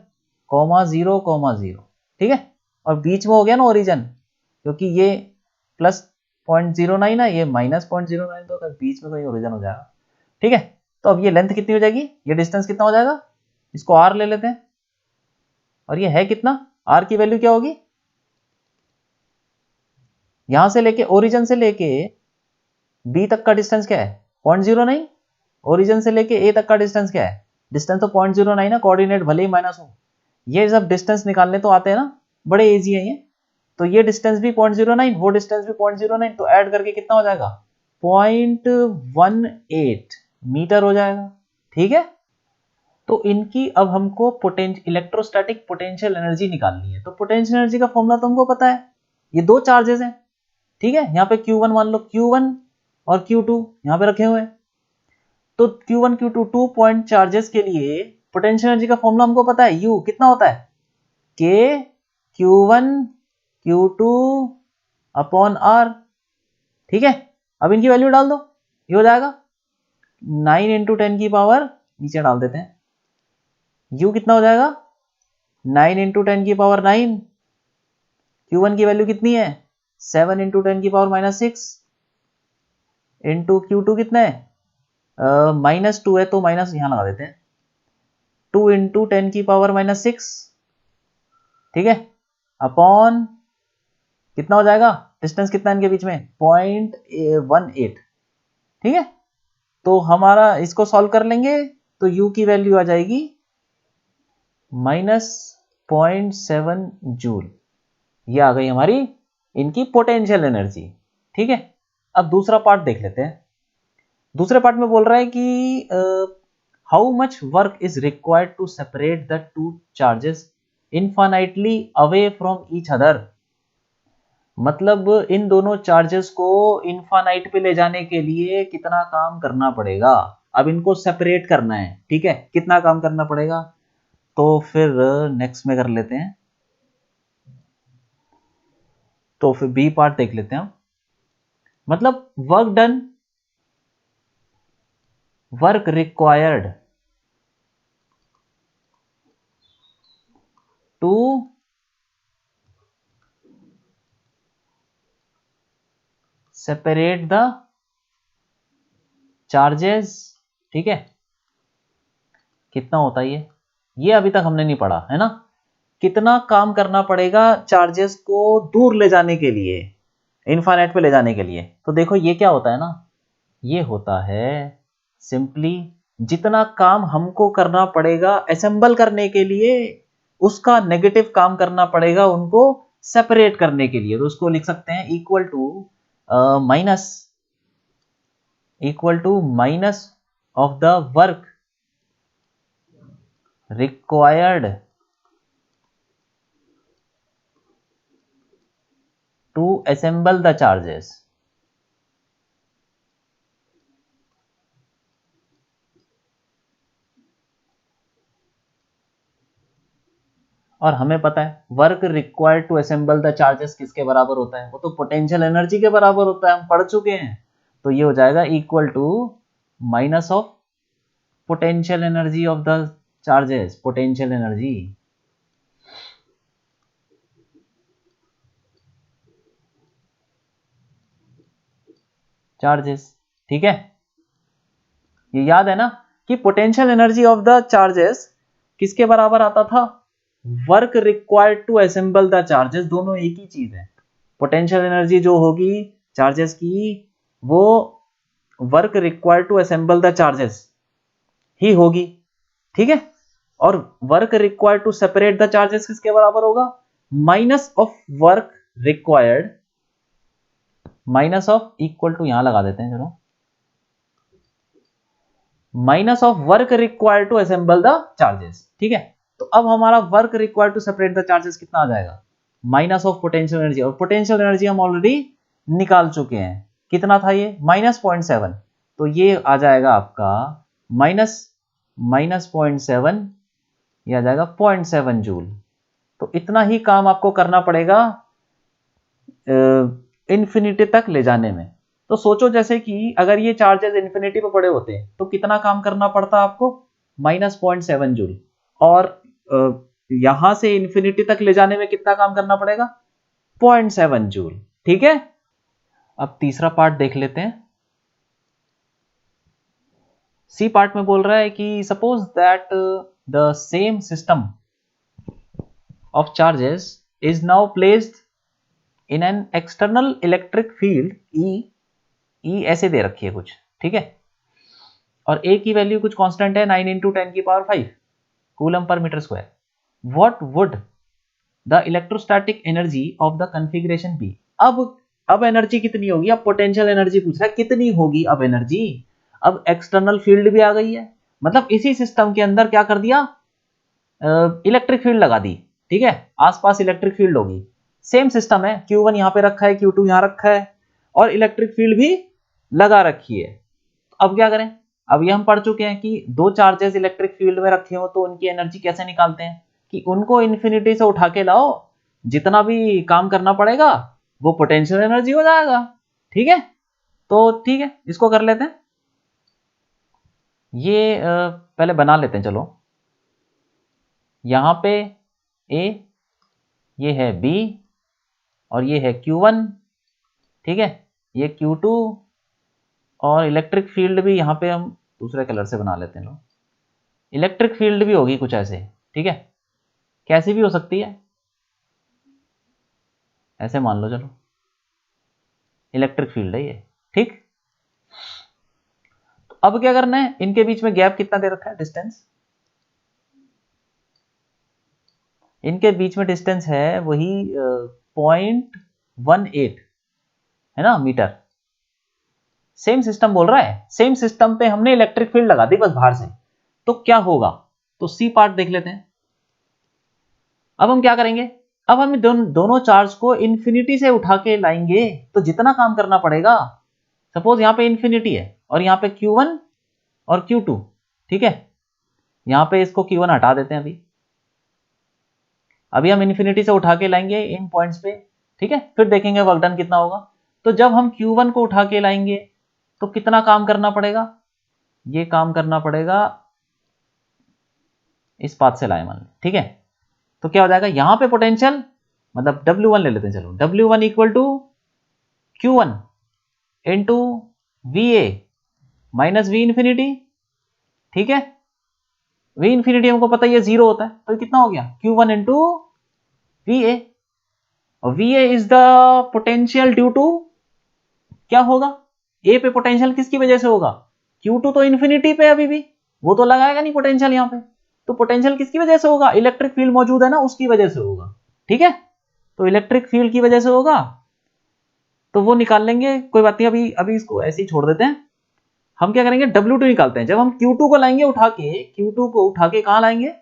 0,0, ठीक है। और बीच में हो गया ना ओरिजिन, क्योंकि ये +0.09 है, ये -0.09, तो अगर बीच में कोई ओरिजिन हो जाएगा, ठीक है। तो अब ये लेंथ कितनी हो जाएगी, ये डिस्टेंस कितना हो जाएगा, इसको r ले लेते हैं, और ये है कितना, r की वैल्यू क्या होगी? यहां से लेके, ओरिजिन से लेके b तक का डिस्टेंस क्या है? 0.09। ओरिजिन से लेके a तक का डिस्टेंस क्या है? डिस्टेंस तो 0.09 है, कोऑर्डिनेट भले ही माइनस हो। ये सब डिस्टेंस निकालने तो आते हैं ना, बड़े इजी है ये। तो ये डिस्टेंस भी 0.09, वो डिस्टेंस भी 0.09, तो ऐड करके कितना हो जाएगा? 0.18 मीटर हो जाएगा, ठीक है। तो इनकी अब हमको इलेक्ट्रोस्टैटिक पोटेंशियल एनर्जी निकालनी है। तो पोटेंशियल एनर्जी का फॉर्मूला तो हमको पता है, ये दो चार्जेस हैं, ठीक है। यहाँ पे Q1 मान लो, Q1 और Q2 यहाँ पे रखे हुए हैं। तो Q1 Q2 2 पॉइंट चार्जेस के लिए पोटेंशियल एनर्जी का फॉर्मूला हमको पता है, U कितना होता है? K Q1 Q2 upon R, ठीक है। अब इनकी वैल्यू डाल दो, ये हो जाएगा 9 × 10 की पावर, नीचे डाल देते हैं, U कितना हो जाएगा? 9 × 10 की पावर 9, Q1 की वैल्यू कितनी है? 7 × 10 की पावर -6, इंटू Q2 कितना है, -2 है तो माइनस यहां लगा देते हैं, 2 इंटू 10⁻⁻6, ठीक है, अपॉन कितना हो जाएगा, डिस्टेंस कितना इनके बीच में 0.18, ठीक है। तो हमारा इसको सॉल्व कर लेंगे तो u की वैल्यू आ जाएगी -0.7 जूल। ये आ गई हमारी इनकी पोटेंशियल एनर्जी, ठीक है। अब दूसरा पार्ट देख लेते हैं। दूसरे पार्ट में बोल रहा है कि how much work is required to separate the two charges infinitely away from each other. मतलब इन दोनों चार्जेस को इनफाइनाइट पे ले जाने के लिए कितना काम करना पड़ेगा। अब इनको सेपरेट करना है, ठीक है, कितना काम करना पड़ेगा, तो फिर नेक्स्ट में कर लेते हैं। तो फिर बी पार्ट देख लेते हैं हम। मतलब work done, work required to separate the charges, ठीक है, कितना होता है ये अभी तक हमने नहीं पढ़ा है ना। कितना काम करना पड़ेगा चार्जेस को दूर ले जाने के लिए, इनफाइनाइट पे ले जाने के लिए। तो देखो ये क्या होता है ना, ये होता है सिंपली जितना काम हमको करना पड़ेगा असेंबल करने के लिए, उसका नेगेटिव काम करना पड़ेगा उनको सेपरेट करने के लिए। तो उसको लिख सकते हैं equal to minus of the work required to assemble the charges. और हमें पता है work required to assemble the charges किसके बराबर होता है, वो तो पोटेंशियल एनर्जी के बराबर होता है, हम पढ़ चुके हैं। तो ये हो जाएगा equal to minus of potential energy of the charges, potential energy, charges, ठीक है। ये याद है ना कि potential energy of the charges किसके बराबर आता था, work required to assemble the charges, दोनों एक ही चीज है। पोटेंशियल एनर्जी जो होगी चार्जेस की, वो work required to assemble the charges ही होगी, ठीक है। और work required to separate the charges किसके बराबर होगा, minus of work required, minus of equal to यहां लगा देते हैं चलो, minus of work required to assemble the charges, ठीक है। तो अब हमारा work required to separate the charges कितना आ जाएगा, माइनस ऑफ पोटेंशियल एनर्जी, और पोटेंशियल एनर्जी हम ऑलरेडी निकाल चुके हैं, कितना था ये -0.7। तो ये आ जाएगा आपका -0.7, ये आ जाएगा 0.7 जूल। तो इतना ही काम आपको करना पड़ेगा इन्फिनिटी तक ले जाने में। तो सोचो जैसे कि अगर ये चार्जेस इन्फिनिटी पे पड़े होते तो कितना काम करना पड़ता आपको, -0.7 जूल, और यहां से इन्फिनिटी तक ले जाने में कितना काम करना पड़ेगा, 0.7 जूल, ठीक है। अब तीसरा पार्ट देख लेते हैं। सी पार्ट में बोल रहा है कि suppose that the same system of charges is now placed in an external electric field E ऐसे दे रखी है कुछ, ठीक है, और ए की वैल्यू कुछ कांस्टेंट है 9 into 10⁵ coulomb per metre square. What would the electrostatic energy of the configuration be. अब एनर्जी कितनी होगी, अब पोटेंशियल एनर्जी पूछ रहा है कितनी होगी अब एनर्जी। अब एक्सटर्नल फील्ड भी आ गई है, मतलब इसी सिस्टम के अंदर क्या कर दिया, इलेक्ट्रिक फील्ड लगा दी, ठीक है, आसपास इलेक्ट्रिक फील्ड होगी। सेम सिस्टम है, Q1 यहां पे रखा है, Q2 यहां रखा है, और इलेक्ट्रिक फील्ड भी लगा रखी है। अब क्या करें, अब ये हम पढ़ चुके हैं कि दो चार्जेस इलेक्ट्रिक फील्ड में रखे हो तो उनकी एनर्जी कैसे निकालते हैं, कि उनको इन्फिनिटी से उठा के लाओ, जितना भी काम करना पड़ेगा वो पोटेंशियल एनर्जी हो जाएगा, ठीक है। तो ठीक है, इसको कर लेते हैं। ये पहले बना लेते हैं चलो। यहां पे A, ये है B, और ये है Q1, ठीक है, ये Q2, और इलेक्ट्रिक फील्ड भी यहाँ पे हम दूसरे कलर से बना लेते हैं लोग। इलेक्ट्रिक फील्ड भी होगी कुछ ऐसे, ठीक है, कैसी भी हो सकती है, ऐसे मान लो, चलो इलेक्ट्रिक फील्ड है ये, ठीक। तो अब क्या करना है, इनके बीच में गैप कितना दे रखा है, डिस्टेंस, इनके बीच में डिस्टेंस है वही 0.18 है ना मीटर। सेम सिस्टम बोल रहा है, सेम सिस्टम पे हमने इलेक्ट्रिक फील्ड लगा दी बस बाहर से, तो क्या होगा, तो सी पार्ट देख लेते हैं। अब हम क्या करेंगे, अब हम दोनों चार्ज को इंफिनिटी से उठा के लाएंगे, तो जितना काम करना पड़ेगा, सपोज यहां पे इंफिनिटी है और यहां पे Q1 और Q2, ठीक है, यहां पे इसको Q1 हटा देते हैं अभी हम इंफिनिटी से उठा के लाएंगे इन पॉइंट्स पे, ठीक है, फिर देखेंगे वर्क डन कितना होगा। तो जब हम Q1 को उठा के लाएंगे तो कितना काम करना पड़ेगा, ये काम करना पड़ेगा, इस पाथ से लाए मान, ठीक है, तो क्या हो जाएगा, यहां पे पोटेंशियल मतलब W1 ले लेते हैं, चलो W1 equal to Q1 into VA minus V infinity, ठीक है, V इंफिनिटी हमको पता ही है 0 होता है, तो कितना हो गया Q1 इंटू VA, और VA is the potential due to, क्या होगा, A पे पोटेंशियल किसकी वजह से होगा, Q2 तो इंफिनिटी पे अभी भी, वो तो लगाएगा नहीं पोटेंशियल यहाँ पे, तो पोटेंशियल किसकी वजह से होगा, इलेक्ट्रिक फील्ड मौजूद है ना उसकी वजह से होगा, ठीक है, तो इलेक्ट्रिक फील्ड की वजह से होगा, तो वो निकाल लेंगे, कोई बात नहीं, अभी अभी इसको ऐसे ही छोड़ देते हैं। हम क्या करेंगे, W2 निकालते हैं, जब हम Q2 को लाएंगे उठा के, Q2 को उठा के कहां लाएंगे,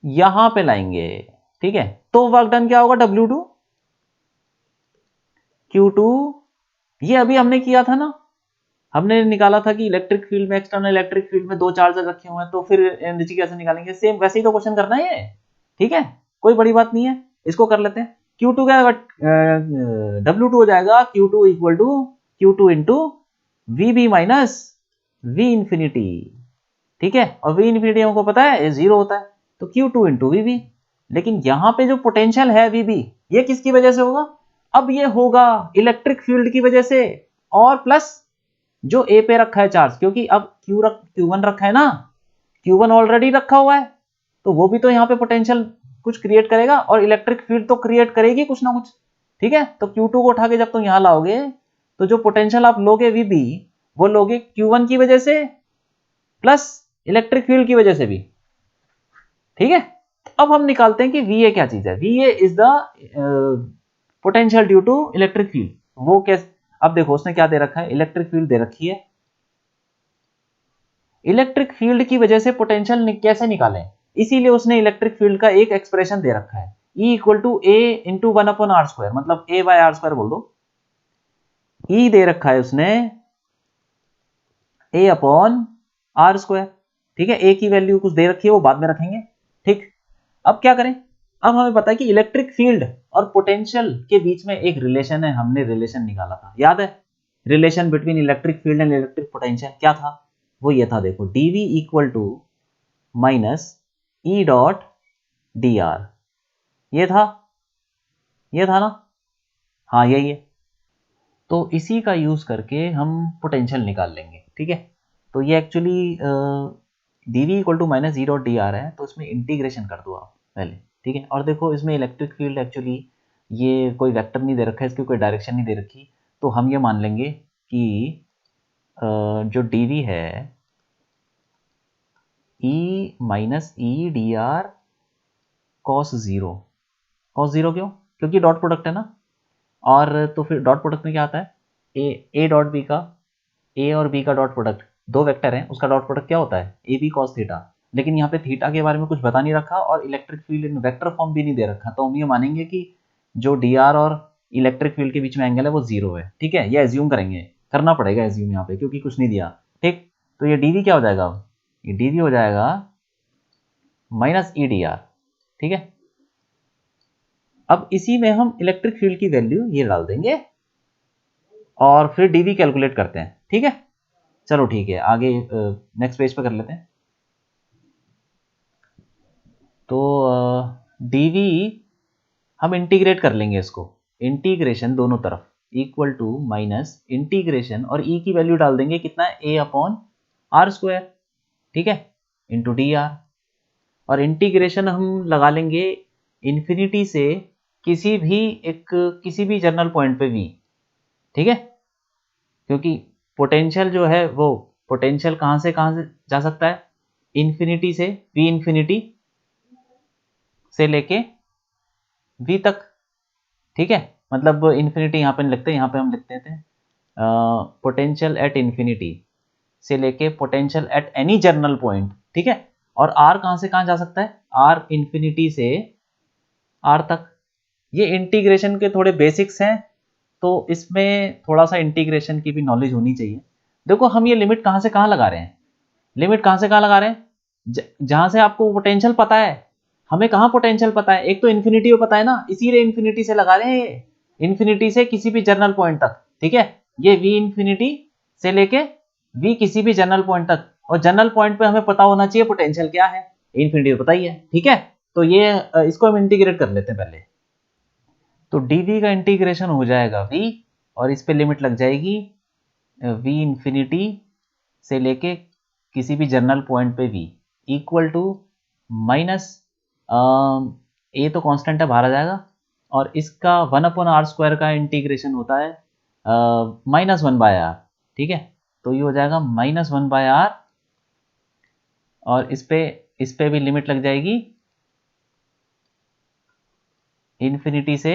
यहां पे लाएंगे, ठीक है, तो वर्क डन क्या होगा, W2 Q2, ये अभी हमने किया था ना, हमने निकाला था कि इलेक्ट्रिक फील्ड में, एक्सटर्नल इलेक्ट्रिक फील्ड में दो चार्जर रखे हुए हैं, तो फिर एनर्जी कैसे निकालेंगे, सेम वैसे ही तो क्वेश्चन करना है ये, ठीक है, कोई बड़ी बात नहीं है, इसको कर लेते हैं। Q2 क्या W2 हो जाएगा Q2 equal to Q2 into VB minus V infinity, ठीक है, और V इंफिनिटी हमको पता है 0 होता है, तो Q2 इंटू VB, लेकिन यहां पे जो पोटेंशियल है VB, ये किसकी वजह से होगा, अब ये होगा इलेक्ट्रिक फील्ड की वजह से, और प्लस जो A पे रखा है चार्ज, क्योंकि अब Q1 रखा है ना, Q1 ऑलरेडी रखा हुआ है, तो वो भी तो यहाँ पे पोटेंशियल कुछ क्रिएट करेगा, और इलेक्ट्रिक फील्ड तो क्रिएट करेगी कुछ ना कुछ, ठीक है, तो Q2 को उठा के जब तुम यहां लाओगे, तो जो पोटेंशियल आप लोगे VB, वो लोगे Q1 की वजह से प्लस इलेक्ट्रिक फील्ड की वजह से भी, ठीक है। अब हम निकालते हैं कि VA क्या चीज है, VA is the potential due to electric field, वो कैसे, अब देखो उसने क्या दे रखा है, इलेक्ट्रिक फील्ड दे रखी है, इलेक्ट्रिक फील्ड की वजह से पोटेंशियल कैसे निकालें, इसीलिए उसने इलेक्ट्रिक फील्ड का एक एक्सप्रेशन दे रखा है, E equal to A into 1/r², मतलब A बाय r² बोल दो, E दे रखा है उसने A अपॉन r², ठीक है, A की वैल्यू कुछ दे रखी है, वो बाद में रखेंगे, ठीक। अब क्या करें, अब हमें पता है कि इलेक्ट्रिक फील्ड और पोटेंशियल के बीच में एक रिलेशन है, हमने रिलेशन निकाला था, याद है, relation between electric field and electric potential क्या था, वो ये था, देखो dV equal to minus E dot dr, ये था ना, हाँ यही है, तो इसी का यूज करके हम पोटेंशियल निकाल लेंगे, ठीक है, तो ये actually dV equal to minus E dot dr है, तो इसमें इंटीग्रेशन कर दो आप पहले, ठीक है, और देखो इसमें इलेक्ट्रिक फील्ड एक्चुअली ये कोई वेक्टर नहीं दे रखा है, इसकी कोई डायरेक्शन नहीं दे रखी, तो हम ये मान लेंगे कि जो dV है E minus E dr cos 0, क्यों, क्योंकि डॉट प्रोडक्ट है ना, और तो फिर डॉट प्रोडक्ट में क्या आता है, ए डॉट बी का, ए और बी का डॉट प्रोडक्ट, दो वेक्टर हैं उसका डॉट प्रोडक्ट क्या होता है, ए बी कॉस थीटा, लेकिन यहाँ पे थीटा के बारे में कुछ बता नहीं रखा, और इलेक्ट्रिक फील्ड इन वेक्टर फॉर्म भी नहीं दे रखा, तो हम ये मानेंगे कि जो डी आर और इलेक्ट्रिक फील्ड के बीच में एंगल है वो 0 है, ठीक है, ये एज्यूम करेंगे, करना पड़ेगा एज्यूम यहाँ पे क्योंकि कुछ नहीं दिया, ठीक, तो ये डीवी क्या हो जाएगा, अब ये डीवी हो जाएगा माइनस ई डी आर, ठीक है। अब इसी में हम इलेक्ट्रिक फील्ड की वैल्यू ये डाल देंगे और फिर डीवी कैलकुलेट करते हैं, ठीक है, चलो ठीक है, आगे नेक्स्ट पेज पे कर लेते हैं। तो डीवी हम इंटीग्रेट कर लेंगे इसको, इंटीग्रेशन दोनों तरफ, इक्वल टू माइनस इंटीग्रेशन, और ई की वैल्यू डाल देंगे कितना है, ए अपॉन आर स्क्वायर, ठीक है, इंटू डी आर। और इंटीग्रेशन हम लगा लेंगे इन्फिनिटी से किसी भी जर्नल पॉइंट पे v, ठीक है, क्योंकि पोटेंशियल जो है वो पोटेंशियल कहाँ से जा सकता है, इन्फिनिटी से v इन्फिनिटी से लेके v तक, ठीक है। मतलब इन्फिनिटी यहाँ पे नहीं लिखते, यहाँ पे हम लिखते थे पोटेंशियल एट इन्फिनिटी से लेके potential at any general point, ठीक है। और r कहाँ से कहाँ जा सकता है, r इन्फिनिटी से r तक। ये इंटीग्रेशन के थोड़े बेसिक्स हैं, तो इसमें थोड़ा सा इंटीग्रेशन की भी नॉलेज होनी चाहिए। देखो हम ये लिमिट कहाँ से कहाँ लगा रहे हैं, लिमिट कहाँ से कहाँ लगा रहे हैं, जहाँ से आपको पोटेंशियल पता है। हमें कहाँ पोटेंशियल पता है, एक तो इन्फिनिटी को पता है ना, इसीलिए इन्फिनिटी से लगा रहे हैं, ये इन्फिनिटी से किसी भी जर्नल पॉइंट तक, ठीक है। ये v इन्फिनिटी से लेके v किसी भी जर्नल पॉइंट तक, और जर्नल पॉइंट पे हमें पता होना चाहिए पोटेंशियल क्या है, इन्फिनिटी को पता ही है, ठीक है। तो ये इसको हम इंटीग्रेट कर लेते हैं पहले। तो dv का इंटीग्रेशन हो जाएगा v, और इस पे लिमिट लग जाएगी v इन्फिनिटी से लेके किसी भी जर्नल पॉइंट पे v इक्वल टू माइनस ए तो कांस्टेंट है, बाहर आ जाएगा, और इसका 1/r² का इंटीग्रेशन होता है -1/r, ठीक है। तो ये हो जाएगा -1/r, और इस पे भी लिमिट लग जाएगी इन्फिनिटी से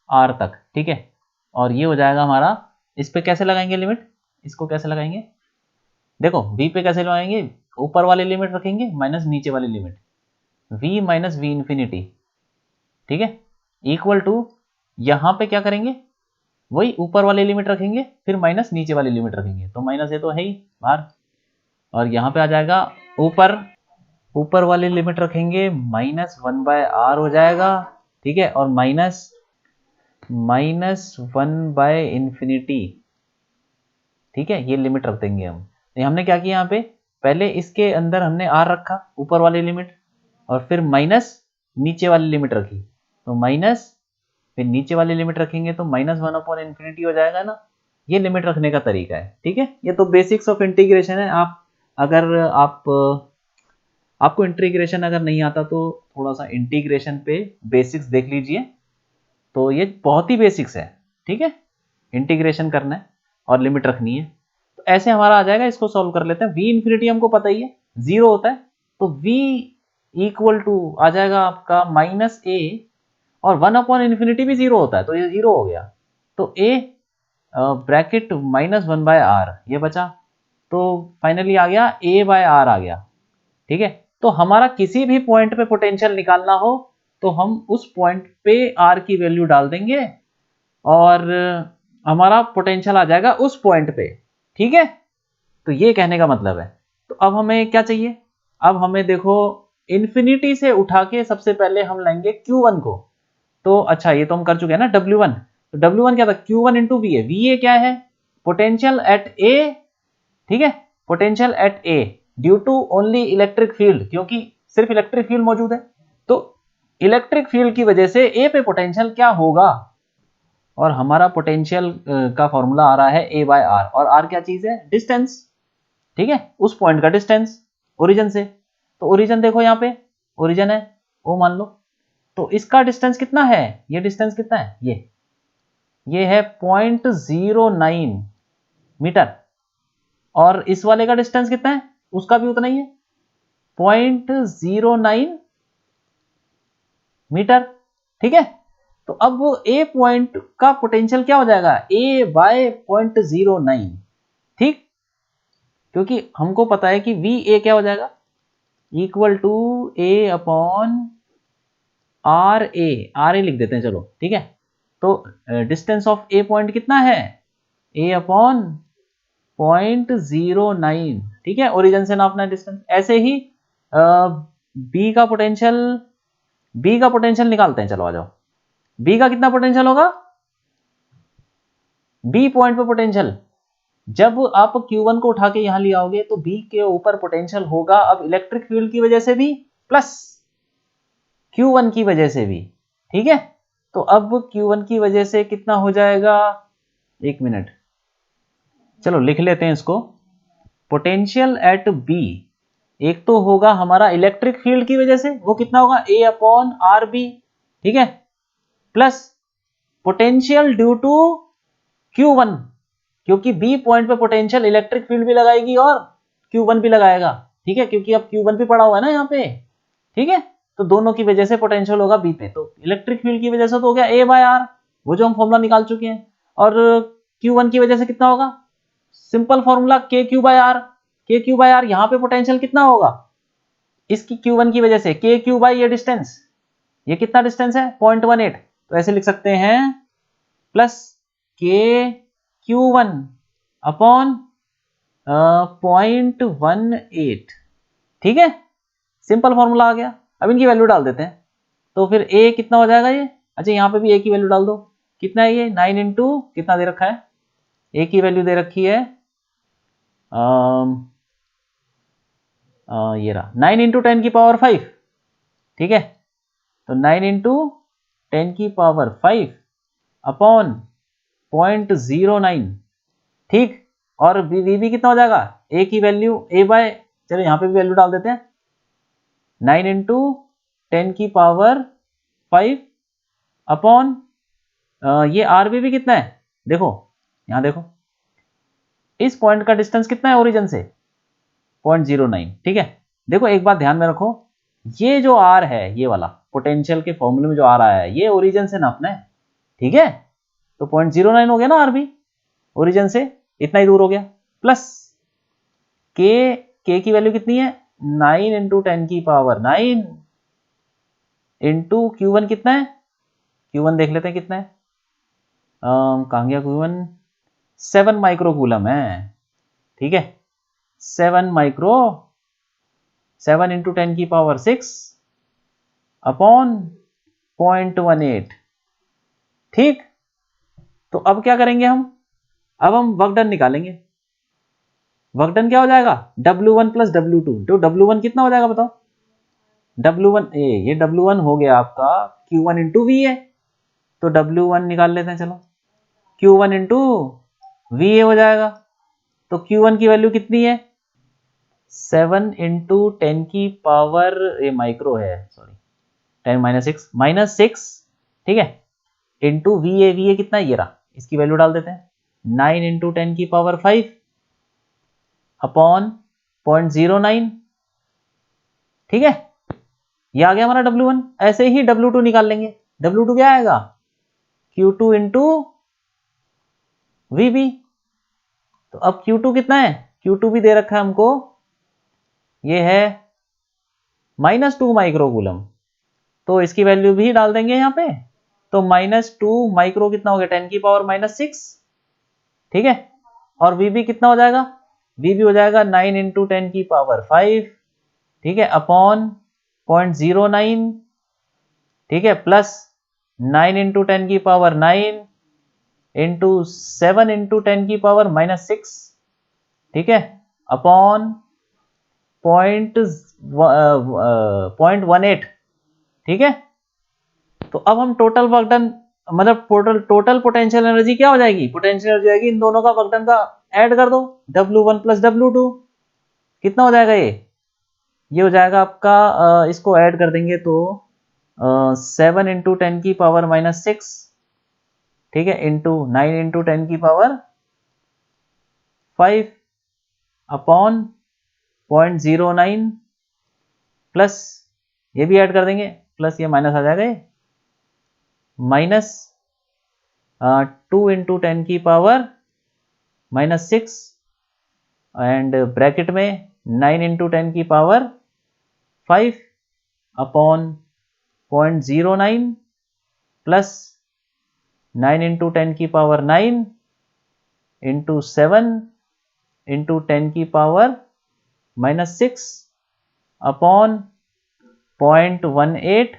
r तक, ठीक है। और ये हो जाएगा हमारा, इस पे कैसे लगाएंगे लिमिट, इसको कैसे लगाएंगे, देखो v पे कैसे लगाएंगे, ऊपर वाली लिमिट रखेंगे माइनस नीचे वाली limit, v minus v infinity, ठीक है, इक्वल टू यहाँ पे क्या करेंगे, वही ऊपर वाली लिमिट रखेंगे, फिर माइनस नीचे वाली लिमिट रखेंगे, तो माइनस ये तो है ही बाहर, और यहाँ पे आ जाएगा ऊपर वाली लिमिट रखेंगे -1/r हो जाएगा, ठीक है, और -1/इन्फिनिटी, ठीक है, ये लिमिट रख देंगे हम। तो हमने क्या किया, यहाँ पे पहले इसके अंदर हमने r रखा ऊपर वाली लिमिट, और फिर माइनस नीचे वाली लिमिट रखी, तो माइनस फिर नीचे वाली लिमिट रखेंगे तो -1/इन्फिनिटी हो जाएगा ना। ये लिमिट रखने का तरीका है, ठीक है। ये तो बेसिक्स ऑफ इंटीग्रेशन है। अगर आपको इंटीग्रेशन अगर नहीं आता तो थोड़ा सा इंटीग्रेशन पे बेसिक्स देख लीजिए, तो ये बहुत ही बेसिक्स है, ठीक है। इंटीग्रेशन करना है और लिमिट रखनी है, तो ऐसे हमारा आ जाएगा। इसको सॉल्व कर लेते हैं। v इन्फिनिटी हमको पता ही है 0 होता है, तो v इक्वल टू आ जाएगा आपका -a, और 1/इन्फिनिटी भी 0 होता है, तो ये 0 हो गया, तो a ब्रैकेट -1/r ये बचा, तो फाइनली आ गया a/r आ गया, ठीक है। तो हमारा किसी भी पॉइंट पे पोटेंशियल निकालना हो तो हम उस पॉइंट पे r की वैल्यू डाल देंगे, और हमारा पोटेंशियल आ जाएगा उस पॉइंट पे, ठीक है। तो ये कहने का मतलब है। तो अब हमें क्या चाहिए, अब हमें देखो इन्फिनिटी से उठा के सबसे पहले हम लेंगे Q1 को। तो अच्छा, ये तो हम कर चुके हैं ना W1। तो W1 क्या था, Q1 into V A. V A क्या है, पोटेंशियल एट ए, ठीक है, potential at A due to only electric field, क्योंकि सिर्फ इलेक्ट्रिक फील्ड मौजूद है, तो इलेक्ट्रिक फील्ड की वजह से ए पे पोटेंशियल क्या होगा, और हमारा पोटेंशियल का फॉर्मूला आ रहा है a/r, और r क्या चीज है, डिस्टेंस, ठीक है, उस पॉइंट का डिस्टेंस ओरिजिन से। तो ओरिजिन देखो यहाँ पे ओरिजिन है ओ मान लो, तो इसका डिस्टेंस कितना है, ये डिस्टेंस कितना है, ये है 0.09 मीटर, और इस वाले का डिस्टेंस कितना है, उसका भी उतना ही है 0.09 मीटर, ठीक है। तो अब वो ए पॉइंट का पोटेंशियल क्या हो जाएगा, a/0.09, ठीक, क्योंकि हमको पता है कि वी ए क्या हो जाएगा, इक्वल टू a/r लिख देते हैं, चलो ठीक है। तो डिस्टेंस ऑफ ए पॉइंट कितना है, a/0.09, ठीक है, ओरिजिन से नापना है डिस्टेंस। ऐसे ही बी का पोटेंशियल निकालते हैं, चलो आ जाओ। बी का कितना पोटेंशियल होगा, बी पॉइंट पे पोटेंशियल, जब आप Q1 को उठा के यहां ले आओगे तो बी के ऊपर पोटेंशियल होगा अब इलेक्ट्रिक फील्ड की वजह से भी प्लस Q1 की वजह से भी, ठीक है। तो अब Q1 की वजह से कितना हो जाएगा, एक मिनट, चलो लिख लेते हैं इसको। पोटेंशियल एट बी, एक तो होगा हमारा इलेक्ट्रिक फील्ड की वजह से, वो कितना होगा ए अपॉन आर बी, ठीक है, plus potential due to Q1, क्योंकि बी पॉइंट पे पोटेंशियल इलेक्ट्रिक फील्ड भी लगाएगी और Q1 भी लगाएगा, ठीक है, क्योंकि अब Q1 भी पड़ा हुआ है ना यहाँ पे, ठीक है, तो दोनों की वजह से पोटेंशियल होगा बी पे, तो इलेक्ट्रिक फील्ड की वजह से तो हो गया ए बाय आर, वो जो हम फॉर्मूला निकाल चुके हैं, और Q1 की वजह से कितना होगा, सिंपल फॉर्मूला के क्यू बाय आर, के क्यू बाय आर, यहाँ पे पोटेंशियल कितना होगा इसकी Q1 की वजह से, के क्यू बाय ये डिस्टेंस, ये कितना डिस्टेंस है 0.18, तो ऐसे लिख सकते हैं प्लस के Q1 अपॉन 0.18, ठीक है, सिंपल फॉर्मूला आ गया। अब इनकी वैल्यू डाल देते हैं, तो फिर a कितना हो जाएगा ये, अच्छा यहाँ पे भी a की वैल्यू डाल दो, कितना है ये 9 इंटू कितना दे रखा है, a की वैल्यू दे रखी है ये रहा 9 इंटू 10 की पावर 5, ठीक है, तो 9 इंटू 10 की पावर 5 अपॉन 0.09, ठीक, और वी कितना हो जाएगा, a की वैल्यू a बाय, चलो यहाँ पे भी वैल्यू डाल देते हैं, 9 इंटू 10 की पावर 5 अपॉन ये आर भी कितना है, देखो यहाँ देखो, इस पॉइंट का डिस्टेंस कितना है ओरिजिन से 0.09, ठीक है, देखो एक बात ध्यान में रखो, ये जो आर है ये वाला पोटेंशियल के फॉर्मूले में जो आ रहा है ये ओरिजिन से नापना है, ठीक है, तो 0.09 हो गया ना आर बी, ओरिजिन से इतना ही दूर हो गया, प्लस के की वैल्यू कितनी है 9 इंटू 10 की पावर 9 इंटू Q1 कितना है, Q1 देख लेते हैं कितना है, कहाँ गया Q1, 7 माइक्रो कूलम है, ठीक है, 7 इंटू 10 की पावर 6 अपॉन 0.18, ठीक, तो अब क्या करेंगे हम, अब हम वर्क डन निकालेंगे, वर्क डन क्या हो जाएगा W1 प्लस W2, तो W1 कितना हो जाएगा बताओ, W1 ये W1 हो गया आपका Q1 इंटू वी ए, तो W1 निकाल लेते हैं, चलो Q1 इंटू वी ए हो जाएगा, तो Q1 की वैल्यू कितनी है 7 इंटू 10 की पावर, ये माइक्रो है सॉरी 10 माइनस सिक्स, ठीक है, इंटू वी ए कितना है ये रहा, इसकी वैल्यू डाल देते हैं 9 इंटू 10 की पावर 5 अपॉन 0.09, ठीक है, ये आ गया हमारा W1, ऐसे ही W2 निकाल लेंगे, W2 क्या आएगा Q2 इंटू VB, तो अब Q2 कितना है, Q2 भी दे रखा है हमको, ये है -2 माइक्रो कूलम, तो इसकी वैल्यू भी डाल देंगे यहाँ पे, तो -2 माइक्रो कितना हो गया 10 की पावर -6, ठीक है, और VB कितना हो जाएगा, VB हो जाएगा 9 इंटू 10 की पावर 5, ठीक है, अपॉन 0.09, ठीक है, प्लस 9 इंटू 10 की पावर 9 इंटू 7 इंटू 10 की पावर -6, ठीक है, अपॉन 0.18, ठीक है, तो अब हम टोटल वर्क डन, मतलब टोटल पोटेंशियल एनर्जी क्या हो जाएगी, पोटेंशियल एनर्जी आएगी इन दोनों का वर्क डन का ऐड कर दो, W1 प्लस W2 कितना हो जाएगा, ये हो जाएगा आपका इसको ऐड कर देंगे तो 7 इंटू 10 की पावर -6, ठीक है, इंटू 9 इंटू 10 की पावर 5 अपॉन 0.09, प्लस ये भी ऐड कर देंगे, प्लस ये माइनस आ जाएगा, ये -2 इंटू 10 की पावर -6 एंड ब्रैकेट में 9 इंटू 10 की पावर 5 अपॉन 0.09 प्लस 9 इंटू 10 की पावर 9 इंटू 7 इंटू 10 की पावर -6 अपॉन 0.18,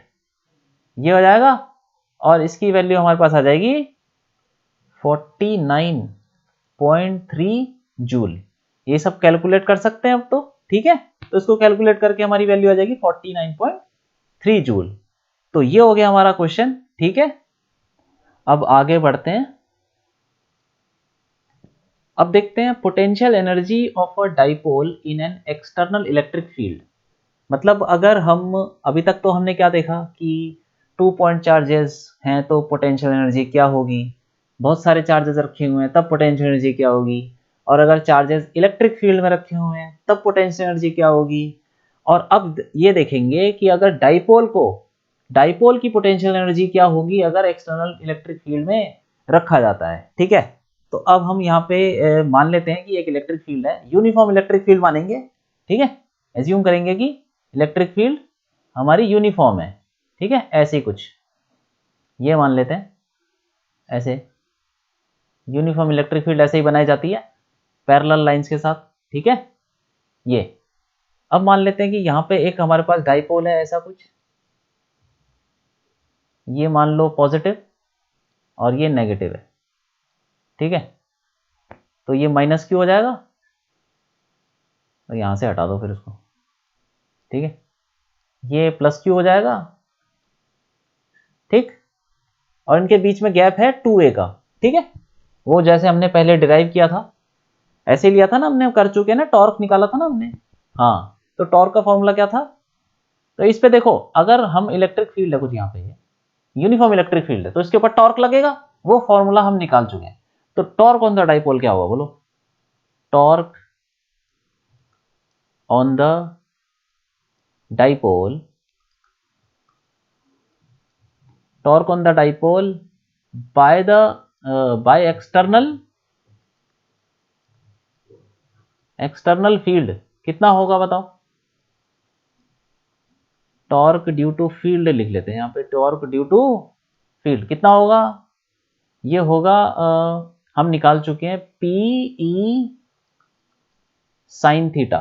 ये हो जाएगा, और इसकी वैल्यू हमारे पास आ जाएगी 49.3 जूल, ये सब कैलकुलेट कर सकते हैं अब तो, ठीक है, तो इसको कैलकुलेट करके हमारी वैल्यू आ जाएगी 49.3 जूल, तो ये हो गया हमारा क्वेश्चन, ठीक है, अब आगे बढ़ते हैं। अब देखते हैं potential energy of a dipole in an external electric field. मतलब अगर हम अभी तक तो हमने क्या देखा कि 2 पॉइंट चार्जेस हैं तो पोटेंशियल एनर्जी क्या होगी, बहुत सारे चार्जेस रखे हुए हैं तब पोटेंशियल एनर्जी क्या होगी, और अगर चार्जेस इलेक्ट्रिक फील्ड में रखे हुए हैं तब पोटेंशियल एनर्जी क्या होगी। और अब ये देखेंगे कि अगर डाइपोल की पोटेंशियल एनर्जी क्या होगी अगर एक्सटर्नल इलेक्ट्रिक फील्ड में रखा जाता है। ठीक है, तो अब हम यहाँ पे मान लेते हैं कि एक इलेक्ट्रिक फील्ड है, यूनिफॉर्म इलेक्ट्रिक फील्ड मानेंगे। ठीक है, एज्यूम करेंगे कि इलेक्ट्रिक फील्ड हमारी यूनिफॉर्म है। ठीक है, ऐसे ही कुछ ये मान लेते हैं, ऐसे यूनिफॉर्म इलेक्ट्रिक फील्ड ऐसे ही बनाई जाती है पैरेलल लाइंस के साथ। ठीक है, ये अब मान लेते हैं कि यहाँ पे एक हमारे पास डाइपोल है ऐसा कुछ, ये मान लो पॉजिटिव और ये नेगेटिव है। ठीक है, तो ये माइनस क्यू हो जाएगा, तो यहाँ से हटा दो फिर उसको। ठीक है, ये प्लस क्यू हो जाएगा। ठीक, और इनके बीच में गैप है 2a का। ठीक है, वो जैसे हमने पहले डिराइव किया था ऐसे लिया था ना, हमने कर चुके हैं ना, टॉर्क निकाला था ना हमने। हाँ, तो टॉर्क का फॉर्मूला क्या था, तो इस पे देखो अगर हम इलेक्ट्रिक फील्ड है कुछ यहाँ पे यूनिफॉर्म इलेक्ट्रिक फील्ड है तो इसके ऊपर टॉर्क लगेगा, वो फॉर्मूला हम निकाल चुके हैं। तो टॉर्क ऑन द डाइपोल क्या हुआ बोलो, torque on the dipole, torque on the dipole by external field कितना होगा बताओ। टॉर्क ड्यू टू फील्ड लिख लेते हैं यहाँ पे, टॉर्क ड्यू टू फील्ड कितना होगा, ये होगा हम निकाल चुके हैं पी साइन थीटा।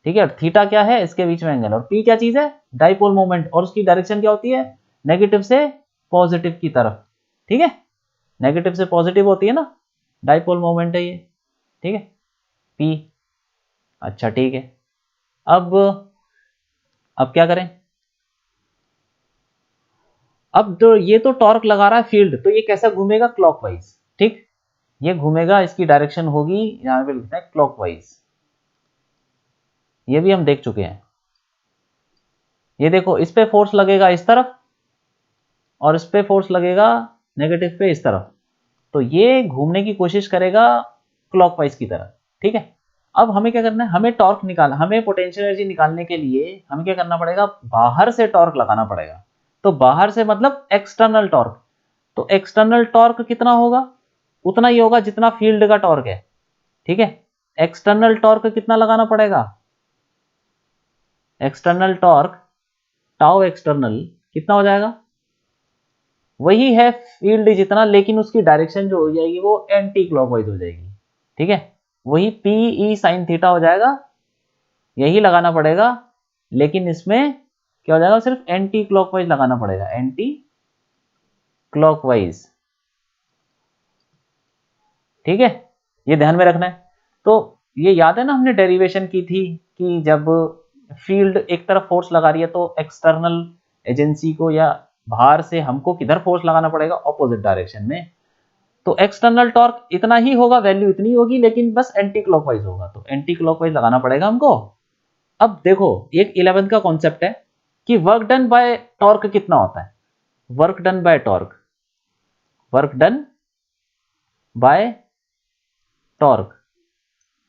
ठीक है, थीटा क्या है, इसके बीच में एंगल, और पी क्या चीज है, डाइपोल मोमेंट, और उसकी डायरेक्शन क्या होती है, नेगेटिव से पॉजिटिव की तरफ। ठीक है, नेगेटिव से पॉजिटिव होती है ना, डाइपोल मोमेंट है ये। ठीक है, पी। अच्छा ठीक है, अब क्या करें, अब तो ये तो टॉर्क लगा रहा है फील्ड, तो ये कैसा घूमेगा, क्लॉकवाइज। ठीक, ये घूमेगा, इसकी डायरेक्शन होगी यहां पे लिखते हैं क्लॉकवाइज। ये भी हम देख चुके हैं। ये देखो इस पे फोर्स लगेगा इस तरफ और इस पे फोर्स लगेगा नेगेटिव पे इस तरफ, तो ये घूमने की कोशिश करेगा क्लॉकवाइज की तरफ। ठीक है, अब हमें क्या करना है, हमें टॉर्क निकालना, हमें पोटेंशियल एनर्जी निकालने के लिए हमें क्या करना पड़ेगा, बाहर से टॉर्क लगाना पड़ेगा। तो बाहर से मतलब एक्सटर्नल टॉर्क, तो एक्सटर्नल टॉर्क कितना होगा, उतना ही होगा जितना फील्ड का टॉर्क है। ठीक है, एक्सटर्नल टॉर्क कितना लगाना पड़ेगा, एक्सटर्नल टॉर्क टाउ एक्सटर्नल कितना हो जाएगा, वही है फील्ड जितना, लेकिन उसकी डायरेक्शन जो हो जाएगी वो एंटी क्लॉकवाइज हो जाएगी। ठीक है, वही पी ई साइन थीटा हो जाएगा, यही लगाना पड़ेगा, लेकिन इसमें क्या हो जाएगा, सिर्फ एंटी क्लॉकवाइज लगाना पड़ेगा, एंटी क्लॉकवाइज। ठीक है, ये ध्यान में रखना है। तो ये याद है ना, हमने डेरिवेशन की थी कि जब फील्ड एक तरफ फोर्स लगा रही है तो एक्सटर्नल एजेंसी को या बाहर से हमको किधर फोर्स लगाना पड़ेगा, ऑपोजिट डायरेक्शन में। तो एक्सटर्नल टॉर्क इतना ही होगा, वैल्यू इतनी होगी, लेकिन बस एंटी क्लॉकवाइज होगा, तो एंटी क्लॉकवाइज लगाना पड़ेगा हमको। अब देखो एक 11th का कॉन्सेप्ट है कि वर्क डन बाय टॉर्क कितना होता है, work done by torque, work done by torque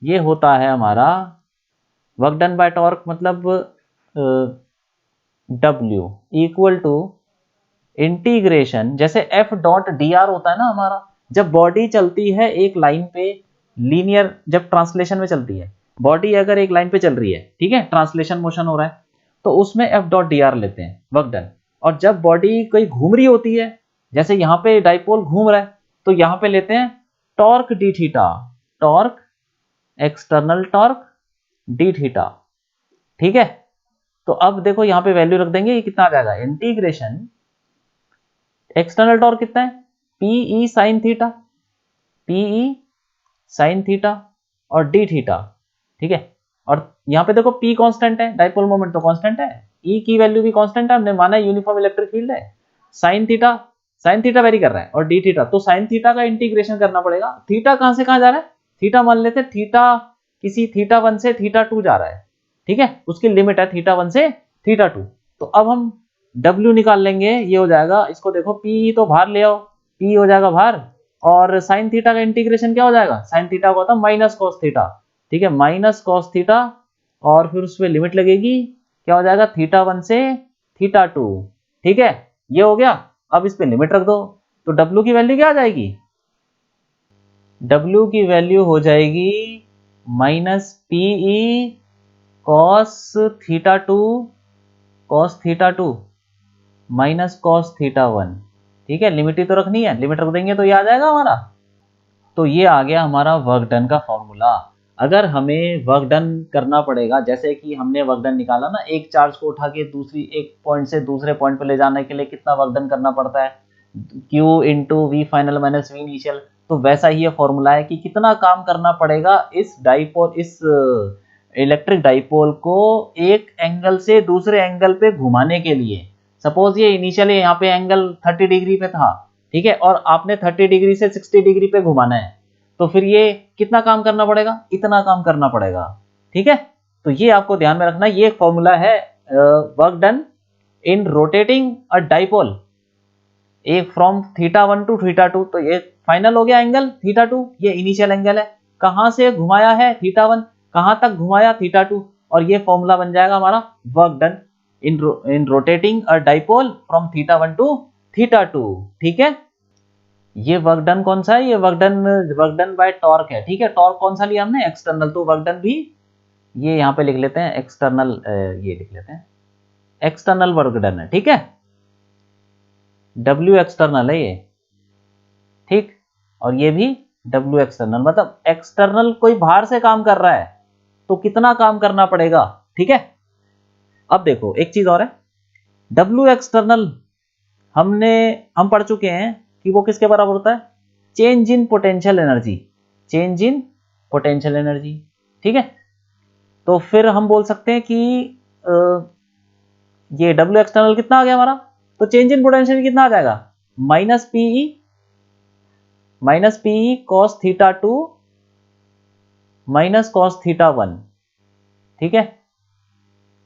ये होता है हमारा, वर्क डन बाय टॉर्क मतलब W इक्वल टू इंटीग्रेशन, जैसे एफ डॉट डी आर होता है ना हमारा, जब बॉडी चलती है एक लाइन पे लीनियर, जब ट्रांसलेशन में चलती है बॉडी, अगर एक लाइन पे चल रही है, ठीक है, ट्रांसलेशन मोशन हो रहा है, तो उसमें एफ डॉट डी आर लेते हैं वर्क डन। और जब बॉडी कोई घूम रही होती है, जैसे यहाँ पे डाइपोल घूम रहा है, तो यहाँ पे लेते हैं torque D theta, torque external torque D theta. ठीक है, तो अब देखो यहाँ पे वैल्यू रख देंगे, ये कितना आ जाएगा, इंटीग्रेशन एक्सटर्नल टॉर्क कितना है, P E sine theta, P E sine theta और डी थीटा। ठीक है, और यहाँ पे देखो पी कांस्टेंट है, डाइपोल मोमेंट तो कांस्टेंट है, ई की वैल्यू भी कांस्टेंट है, हमने माना यूनिफॉर्म इलेक्ट्रिक फील्ड है। Sine theta, sine theta vary कर रहा है और डी थीटा, तो साइन थीटा का इंटीग्रेशन करना पड़ेगा। थीटा कहां से कहां जा रहा है, थीटा मान लेते हैं, थीटा किसी थीटा 1 से थीटा 2 जा रहा है, ठीक है, उसकी लिमिट है थीटा 1 से थीटा 2। तो अब हम W निकाल लेंगे, ये हो जाएगा, इसको देखो P तो बाहर ले आओ, P हो जाएगा बाहर, और साइन थीटा का इंटीग्रेशन क्या हो जाएगा, साइन थीटा को होता माइनस कॉस थीटा, ठीक है, माइनस कॉस थीटा, और फिर उसमें लिमिट लगेगी, क्या हो जाएगा, थीटा 1 से थीटा 2, ठीक है, ये हो गया। अब इस पे लिमिट रख दो, तो W की वैल्यू क्या आ जाएगी, W की वैल्यू हो जाएगी minus PE cos theta 2 minus cos theta 1, ठीक है, लिमिट ही तो रखनी है, लिमिट रख देंगे तो ये आ जाएगा हमारा। तो ये आ गया हमारा वर्क डन का फॉर्मूला। अगर हमें वर्क डन करना पड़ेगा, जैसे कि हमने वर्क डन निकाला ना, एक चार्ज को उठा के दूसरी एक पॉइंट से दूसरे पॉइंट पे ले जाने के लिए कितना वर्क डन करना पड़ता है, Q into V final minus V initial, तो वैसा ही ये फॉर्मूला है कि कितना काम करना पड़ेगा इस डाइपोल, इस इलेक्ट्रिक डाइपोल को एक एंगल से दूसरे एंगल पे घुमाने के लिए। सपोज ये इनिशियली यहाँ पे एंगल 30 डिग्री पे था, ठीक है, और आपने 30 डिग्री से 60 डिग्री पे घुमाना है, तो फिर ये कितना काम करना पड़ेगा, इतना काम करना पड़ेगा, ठीक है। तो ये आपको ध्यान में रखना, ये फॉर्मूला है work done in rotating a dipole, एक फ्रॉम थीटा 1 टू थीटा 2, तो ये फाइनल हो गया एंगल थीटा 2, ये इनिशियल एंगल है, कहां से घुमाया है थीटा 1, कहां तक घुमाया थीटा 2, और ये फॉर्मूला बन जाएगा हमारा work done in rotating a dipole from theta 1 to theta 2, ठीक है। ये वर्क डन कौन सा है, ये वर्क डन बाय टॉर्क है, ठीक है, टॉर्क कौन सा लिया हमने, एक्सटर्नल, तो वर्क डन भी ये यहाँ पे लिख लेते हैं एक्सटर्नल, ये लिख लेते हैं एक्सटर्नल वर्क डन है, ठीक है, W एक्सटर्नल है ये, ठीक, और ये भी W एक्सटर्नल, मतलब एक्सटर्नल कोई बाहर से काम कर रहा है तो कितना काम करना पड़ेगा, ठीक है। अब देखो एक चीज और है, W एक्सटर्नल हम पढ़ चुके हैं कि वो किसके बराबर होता है, change in potential energy, change in potential energy, ठीक है। तो फिर हम बोल सकते हैं कि ये W एक्सटर्नल कितना आ गया हमारा, तो चेंज इन पोटेंशियल कितना आ जाएगा, minus P E cos theta 2 minus cos theta 1, ठीक है,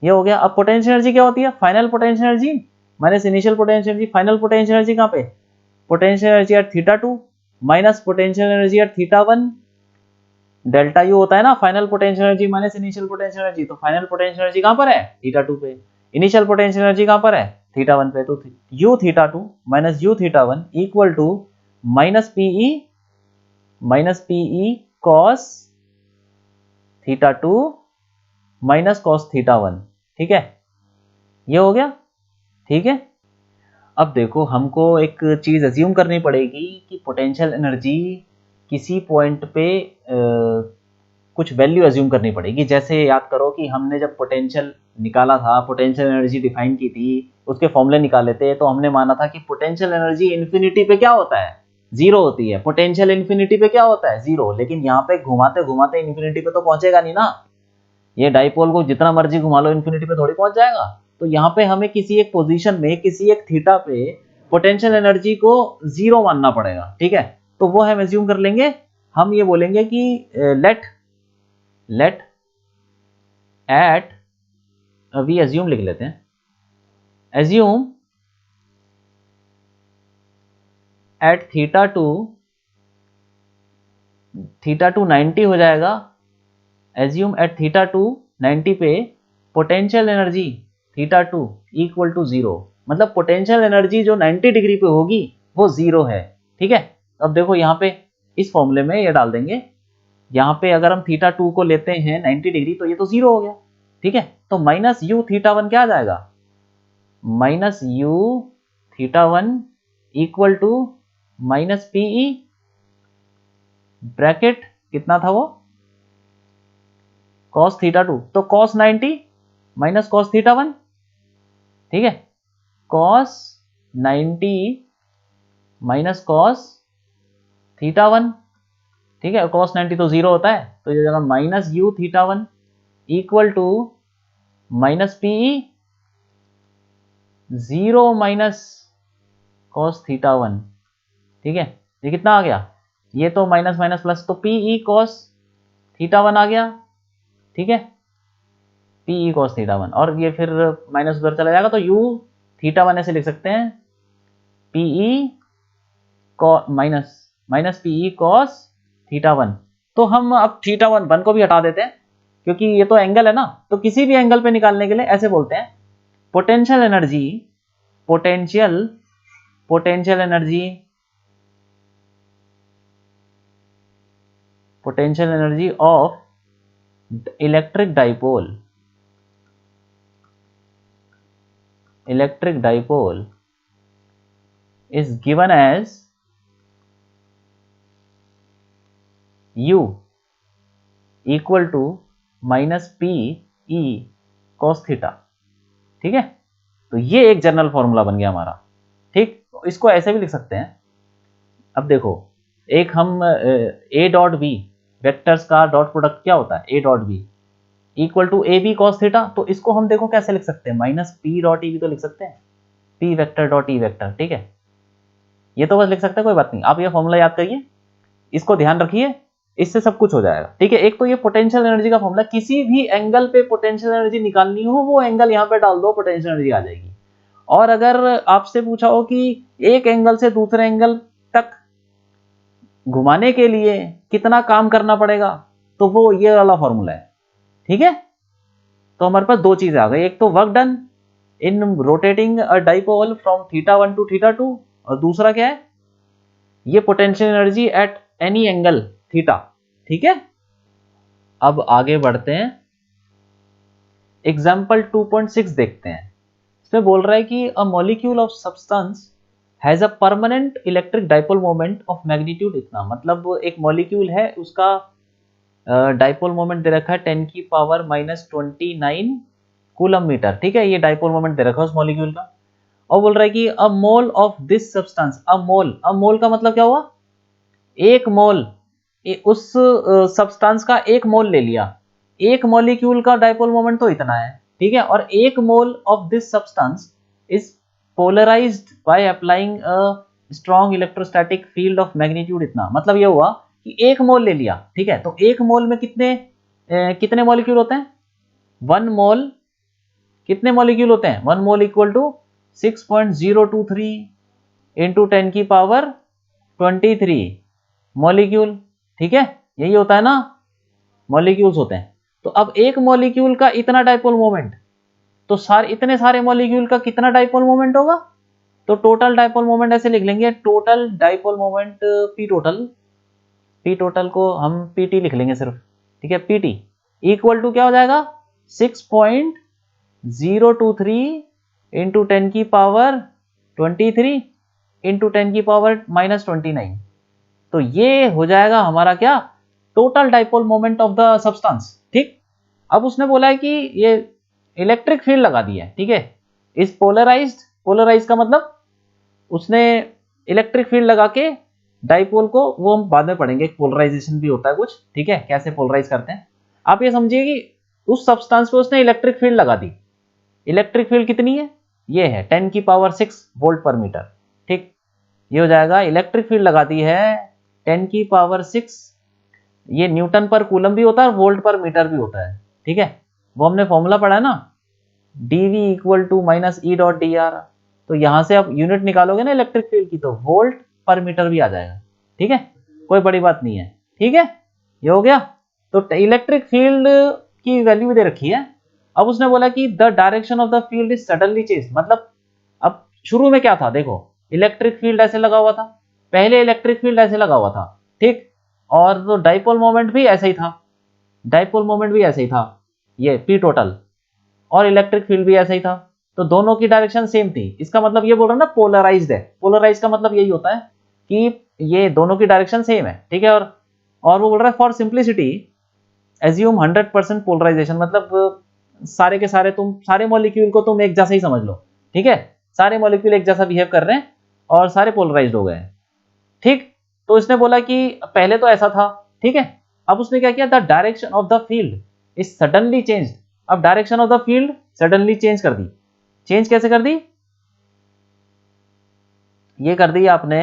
ये हो गया। अब पोटेंशियल एनर्जी क्या होती है, final potential energy minus initial potential energy, final potential energy कहां पे, potential energy at theta 2 minus potential energy at theta 1, delta U होता है ना, final potential energy minus initial potential energy, तो फाइनल पोटेंशियल एनर्जी कहां पर है, theta 2 पे, इनिशियल पोटेंशियल एनर्जी कहां पर है, थीटा 1 पे, तो U theta 2 minus U theta 1 equal to minus P E cos theta 2 minus cos theta 1, ठीक है, ये हो गया, ठीक है। अब देखो हमको एक चीज अज्यूम करनी पड़ेगी कि पोटेंशियल एनर्जी किसी पॉइंट पे कुछ वैल्यू अज्यूम करनी पड़ेगी। जैसे याद करो कि हमने जब पोटेंशियल निकाला था, पोटेंशियल एनर्जी डिफाइन की थी, उसके फॉर्मूले निकाले थे, तो हमने माना था कि पोटेंशियल एनर्जी इन्फिनिटी पे क्या होता है, जीरो होती है, पोटेंशियल इन्फिनिटी पे क्या होता है, जीरो। लेकिन यहाँ पे घुमाते घुमाते इन्फिनिटी पे तो पहुंचेगा नहीं ना, ये डाइपोल को जितना मर्जी घुमा लो इन्फिनिटी पे थोड़ी पहुंच जाएगा। तो यहाँ पे हमें किसी एक पोजीशन में, किसी एक थीटा पे पोटेंशियल एनर्जी को जीरो मानना पड़ेगा, ठीक है। तो वो हम एज्यूम कर लेंगे, हम ये बोलेंगे कि लेट एट, अभी एज्यूम लिख लेते हैं, एज्यूम एट थीटा 2 90 हो जाएगा, एज्यूम एट थीटा 2 90 पे potential energy theta 2 equal to 0, मतलब पोटेंशियल एनर्जी जो 90 डिग्री पे होगी वो 0 है, ठीक है। अब देखो यहाँ पे इस फॉर्मूले में ये डाल देंगे, यहाँ पे अगर हम थीटा 2 को लेते हैं 90 डिग्री तो ये तो 0 हो गया, ठीक है। तो माइनस यू थीटा 1 क्या आ जाएगा, minus U theta 1 equal to minus P E, bracket कितना था वो, कॉस थीटा 2, तो कॉस 90 माइनस कॉस थीटा 1, ठीक है, कॉस 90 माइनस कॉस थीटा 1, ठीक है, कॉस 90 तो 0 होता है, तो ये जगह minus U theta 1 equal to minus PE, 0 minus cos theta one, ठीक है। ये कितना आ गया, ये तो माइनस माइनस प्लस, तो P E cos theta one आ गया, ठीक है, P E cos theta one, और ये फिर माइनस उधर चला जाएगा तो यू थीटा वन ऐसे लिख सकते हैं, P E minus minus P E cos theta one. तो हम अब थीटा वन वन को भी हटा देते हैं क्योंकि ये तो एंगल है ना, तो किसी भी एंगल पे निकालने के लिए ऐसे बोलते हैं potential energy, potential potential energy potential energy of electric dipole, electric dipole is given as u equal to minus p e cos theta, ठीक है। तो ये एक जनरल फॉर्मूला बन गया हमारा, ठीक। तो इसको ऐसे भी लिख सकते हैं, अब देखो एक हम a डॉट बी वेक्टर्स का डॉट प्रोडक्ट क्या होता है, a dot B equal to A B cos theta, तो इसको हम देखो कैसे लिख सकते हैं, माइनस पी डॉट ई भी तो लिख सकते हैं, p vector dot E vector, ठीक है। ये तो बस लिख सकते हैं, कोई बात नहीं, आप ये फॉर्मूला याद करिए, इसको ध्यान रखिए, इससे सब कुछ हो जाएगा, ठीक है। एक तो ये पोटेंशियल एनर्जी का फॉर्मूला, किसी भी एंगल पे पोटेंशियल एनर्जी निकालनी हो वो एंगल यहाँ पे डाल दो, पोटेंशियल एनर्जी आ जाएगी। और अगर आपसे पूछा हो कि एक एंगल से दूसरे एंगल तक घुमाने के लिए कितना काम करना पड़ेगा, तो वो ये वाला फॉर्मूला है, ठीक है। तो हमारे पास दो चीजें आ गई, एक तो work done in rotating a dipole from theta one two theta two, और दूसरा क्या है, ये potential energy at any angle theta, ठीक है। अब आगे बढ़ते हैं, एग्जाम्पल 2.6 देखते हैं। इसमें बोल रहा है कि a molecule of substance has a permanent electric dipole moment of magnitude इतना, मतलब एक मॉलिक्यूल है उसका डाइपोल मोमेंट दे रखा है 10 की पावर -29 कूलम मीटर, ठीक है। ये डाइपोल मोमेंट दे रखा है उस मॉलिक्यूल का, और बोल रहा है कि अ मोल ऑफ दिस सब्सटेंस, अ मोल का मतलब क्या हुआ, एक मोल, उस सब्सटेंस का एक मोल ले लिया, एक मॉलिक्यूल का डाइपोल मोमेंट तो इतना है, ठीक है, और एक mole of this substance is polarised by applying a strong electrostatic field of magnitude इतना, मतलब ये हुआ कि एक मोल ले लिया, ठीक है। तो एक मोल में कितने मॉलिक्यूल होते हैं, वन मोल, कितने मॉलिक्यूल होते हैं, one mole equal to 6.023 into 10 की पावर 23 मॉलिक्यूल, ठीक है, यही होता है ना, मॉलिक्यूल्स होते हैं। तो अब एक मॉलिक्यूल का इतना डाइपोल मोमेंट, तो इतने सारे मॉलिक्यूल का कितना डाइपोल मोमेंट होगा, तो टोटल डाइपोल मोमेंट ऐसे लिख लेंगे, total dipole moment P total को हम पीटी लिख लेंगे सिर्फ, ठीक है, पीटी इक्वल टू क्या हो जाएगा 6.023 इंटू 10 की पावर 23 इंटू 10 की पावर -29, तो ये हो जाएगा हमारा क्या, total dipole moment of the substance, ठीक। अब उसने बोला है कि ये इलेक्ट्रिक फील्ड लगा दी है, ठीक है, इस पोलराइज्ड का मतलब उसने इलेक्ट्रिक फील्ड लगा के डाइपोल को, वो हम बाद में पढ़ेंगे, पोलराइजेशन भी होता है कुछ, ठीक है, कैसे पोलराइज करते हैं। आप ये समझिए कि उस सब्सटेंस पे उसने इलेक्ट्रिक फील्ड लगा दी, इलेक्ट्रिक फील्ड कितनी है, ये है 10 की पावर 6 वोल्ट पर मीटर, ठीक। ये हो जाएगा इलेक्ट्रिक फील्ड लगा दी है 10 की पावर 6, ये न्यूटन पर कूलम भी होता है और वोल्ट पर मीटर भी होता है, ठीक है। वो हमने फॉर्मूला पढ़ा है ना, dv equal to minus E dot D R, तो यहां से आप यूनिट निकालोगे ना इलेक्ट्रिक फील्ड की, तो वोल्ट पर मीटर भी आ जाएगा, ठीक है, कोई बड़ी बात नहीं है, ठीक है। ये हो गया, तो इलेक्ट्रिक फील्ड की वैल्यू दे रखी है। अब उसने बोला कि the direction of the field is suddenly change, मतलब अब शुरू में क्या था, देखो इलेक्ट्रिक फील्ड ऐसे लगा हुआ था, पहले इलेक्ट्रिक फील्ड ऐसे लगा हुआ था, ठीक, और तो डाइपोल मोमेंट भी ऐसे ही था, डाइपोल मोमेंट भी ऐसे ही था, ये पी टोटल, और इलेक्ट्रिक फील्ड भी ऐसे ही था, तो दोनों की डायरेक्शन सेम थी। इसका मतलब ये बोल रहा है ना पोलराइज्ड है, पोलराइज का मतलब यही होता है कि ये दोनों की डायरेक्शन सेम है, ठीक है। और वो बोल रहा है फॉर सिंप्लिसिटी एज्यूम 100% पोलराइजेशन, मतलब सारे के सारे सारे मॉलिक्यूल को तुम एक जैसा ही समझ लो, ठीक है, सारे मॉलिक्यूल एक जैसा बिहेव कर रहे हैं और सारे पोलराइज्ड हो गए हैं, ठीक। तो इसने बोला कि पहले तो ऐसा था, ठीक है। अब उसने क्या किया, the direction of the field is suddenly changed, अब direction of the field suddenly change कर दी, चेंज कैसे कर दी, ये कर दिया आपने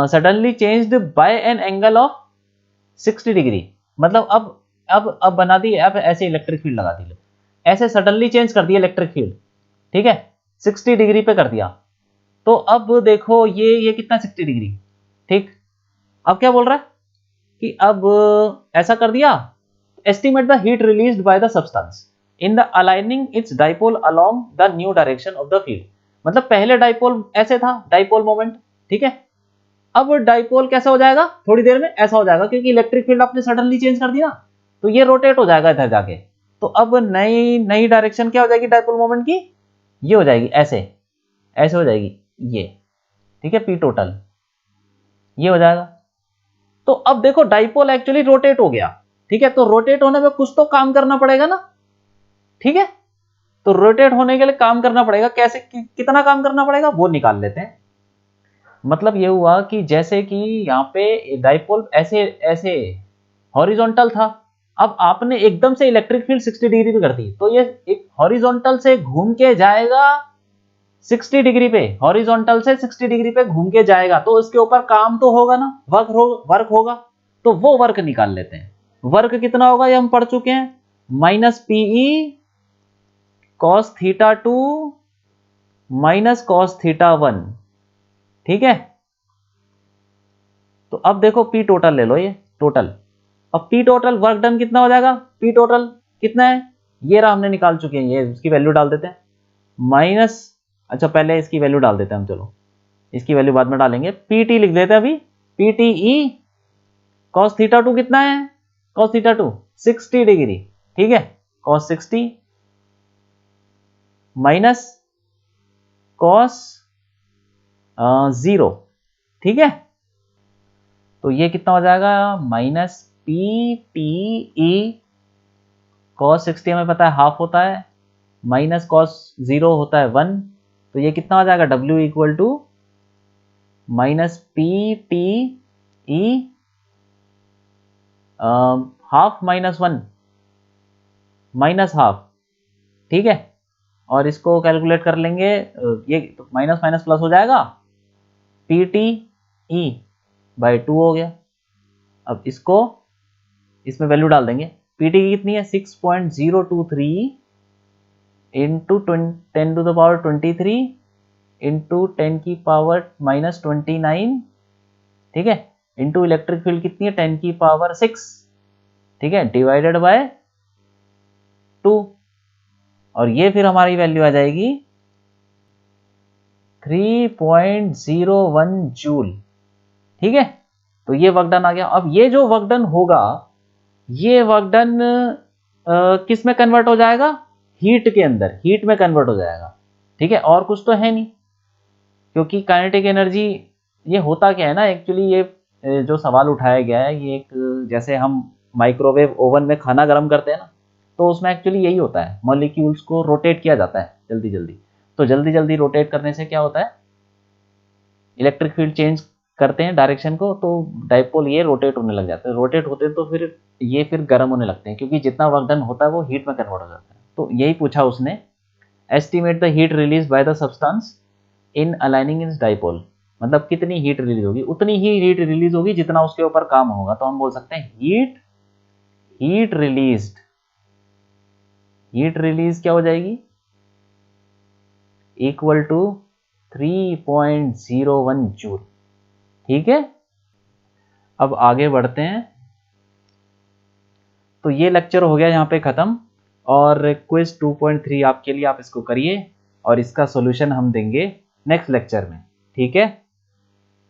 suddenly changed by an angle of 60 degree, मतलब अब बना दी, अब ऐसे इलेक्ट्रिक फील्ड लगा दी, ऐसे सडनली चेंज कर दिया इलेक्ट्रिक फील्ड, ठीक है, 60 डिग्री पे कर दिया। तो अब देखो ये कितना 60 डिग्री, ठीक। अब क्या बोल रहा है कि अब ऐसा कर दिया, estimate the heat released by the substance in the aligning it's dipole along the new direction of the field. मतलब पहले डाइपोल ऐसे था, डाइपोल मोमेंट, ठीक है, अब डाइपोल कैसे हो जाएगा, थोड़ी देर में ऐसा हो जाएगा, क्योंकि इलेक्ट्रिक फील्ड आपने सडनली चेंज कर दिया, तो ये रोटेट हो जाएगा इधर जाके। तो अब नई डायरेक्शन क्या हो जाएगी डाइपोल मोमेंट की, ये हो जाएगी ऐसे, ऐसे हो जाएगी ये, ठीक है, पी टोटल ये हो जाएगा। तो अब देखो डाइपोल एक्चुअली रोटेट हो गया, ठीक है, तो रोटेट होने में कुछ तो काम करना पड़ेगा ना, ठीक है, तो रोटेट होने के लिए काम करना पड़ेगा, कैसे कितना काम करना पड़ेगा वो निकाल लेते हैं। मतलब ये हुआ कि जैसे कि यहाँ पे डाइपोल ऐसे ऐसे हॉरिजॉन्टल था, अब आपने एकदम से इलेक्ट्रिक फील्ड 60 डिग्री पे कर दी, तो ये एक हॉरिजॉन्टल से घूम के जाएगा 60 डिग्री पे, हॉरिजॉन्टल से 60 डिग्री पे घूम के जाएगा, तो इसके ऊपर काम तो होगा ना, वर्क होगा, तो वो वर्क निकाल लेते हैं। वर्क कितना होगा ये हम पढ़ चुके हैं, minus P E cos theta 2 minus cos theta 1, ठीक है। तो अब देखो पी टोटल ले लो, ये टोटल, अब पी टोटल वर्क डन कितना हो जाएगा, पी टोटल कितना है, ये रहा, हमने निकाल चुके हैं, ये इसकी वैल्यू डाल देते हैं, माइनस, अच्छा पहले इसकी वैल्यू डाल देते हैं हम, चलो इसकी वैल्यू बाद में डालेंगे, पीटी लिख देते हैं अभी, पीटीई कॉस थीटा 2 कितना है, कॉस थीटा 2 60 डिग्री, ठीक है, कॉस 60 माइनस कॉस 0, ठीक है, तो ये कितना हो जाएगा, minus P T E cos 60 हमें पता है हाफ होता है, माइनस कॉस 0 होता है 1, तो ये कितना हो जाएगा, W equal to minus P T E half minus 1 minus half, ठीक है, और इसको कैलकुलेट कर लेंगे, ये तो माइनस माइनस प्लस हो जाएगा, पी टी ई बाई 2 हो गया। अब इसको इसमें वैल्यू डाल देंगे, पीटी की कितनी है 6.023 into 10 to the power 23 into 10 की पावर माइनस 29, ठीक है, इंटू इलेक्ट्रिक फील्ड कितनी है 10 की पावर 6, ठीक है, डिवाइडेड बाय 2, और ये फिर हमारी वैल्यू आ जाएगी 3.01 जूल, ठीक है। तो ये वर्क डन आ गया। अब ये जो वर्क डन होगा, ये वर्क डन किस में कन्वर्ट हो जाएगा, हीट के अंदर, हीट में कन्वर्ट हो जाएगा, ठीक है, और कुछ तो है नहीं, क्योंकि काइनेटिक एनर्जी, ये होता क्या है ना एक्चुअली, ये जो सवाल उठाया गया है, ये एक जैसे हम माइक्रोवेव ओवन में खाना गर्म करते हैं ना, तो उसमें एक्चुअली यही होता है, मॉलिक्यूल्स को रोटेट किया जाता है जल्दी जल्दी, तो जल्दी जल्दी रोटेट करने से क्या होता है, इलेक्ट्रिक फील्ड चेंज करते हैं डायरेक्शन को, तो डाइपोल ये रोटेट होने लग जाते हैं, रोटेट होते हैं तो फिर ये फिर गर्म होने लगते हैं, क्योंकि जितना वर्क डन होता है वो हीट में कन्वर्ट हो जाता है। तो यही पूछा उसने, estimate the heat release by the substance in aligning in dipole, मतलब कितनी हीट रिलीज होगी, उतनी ही हीट रिलीज होगी जितना उसके ऊपर काम होगा, तो हम बोल सकते हैं हीट रिलीज्ड, हीट रिलीज क्या हो जाएगी, इक्वल टू 3.01 जूल, ठीक है। अब आगे बढ़ते हैं, तो ये लेक्चर हो गया यहाँ पे खत्म, और क्विज 2.3 आपके लिए, आप इसको करिए और इसका सॉल्यूशन हम देंगे नेक्स्ट लेक्चर में, ठीक है।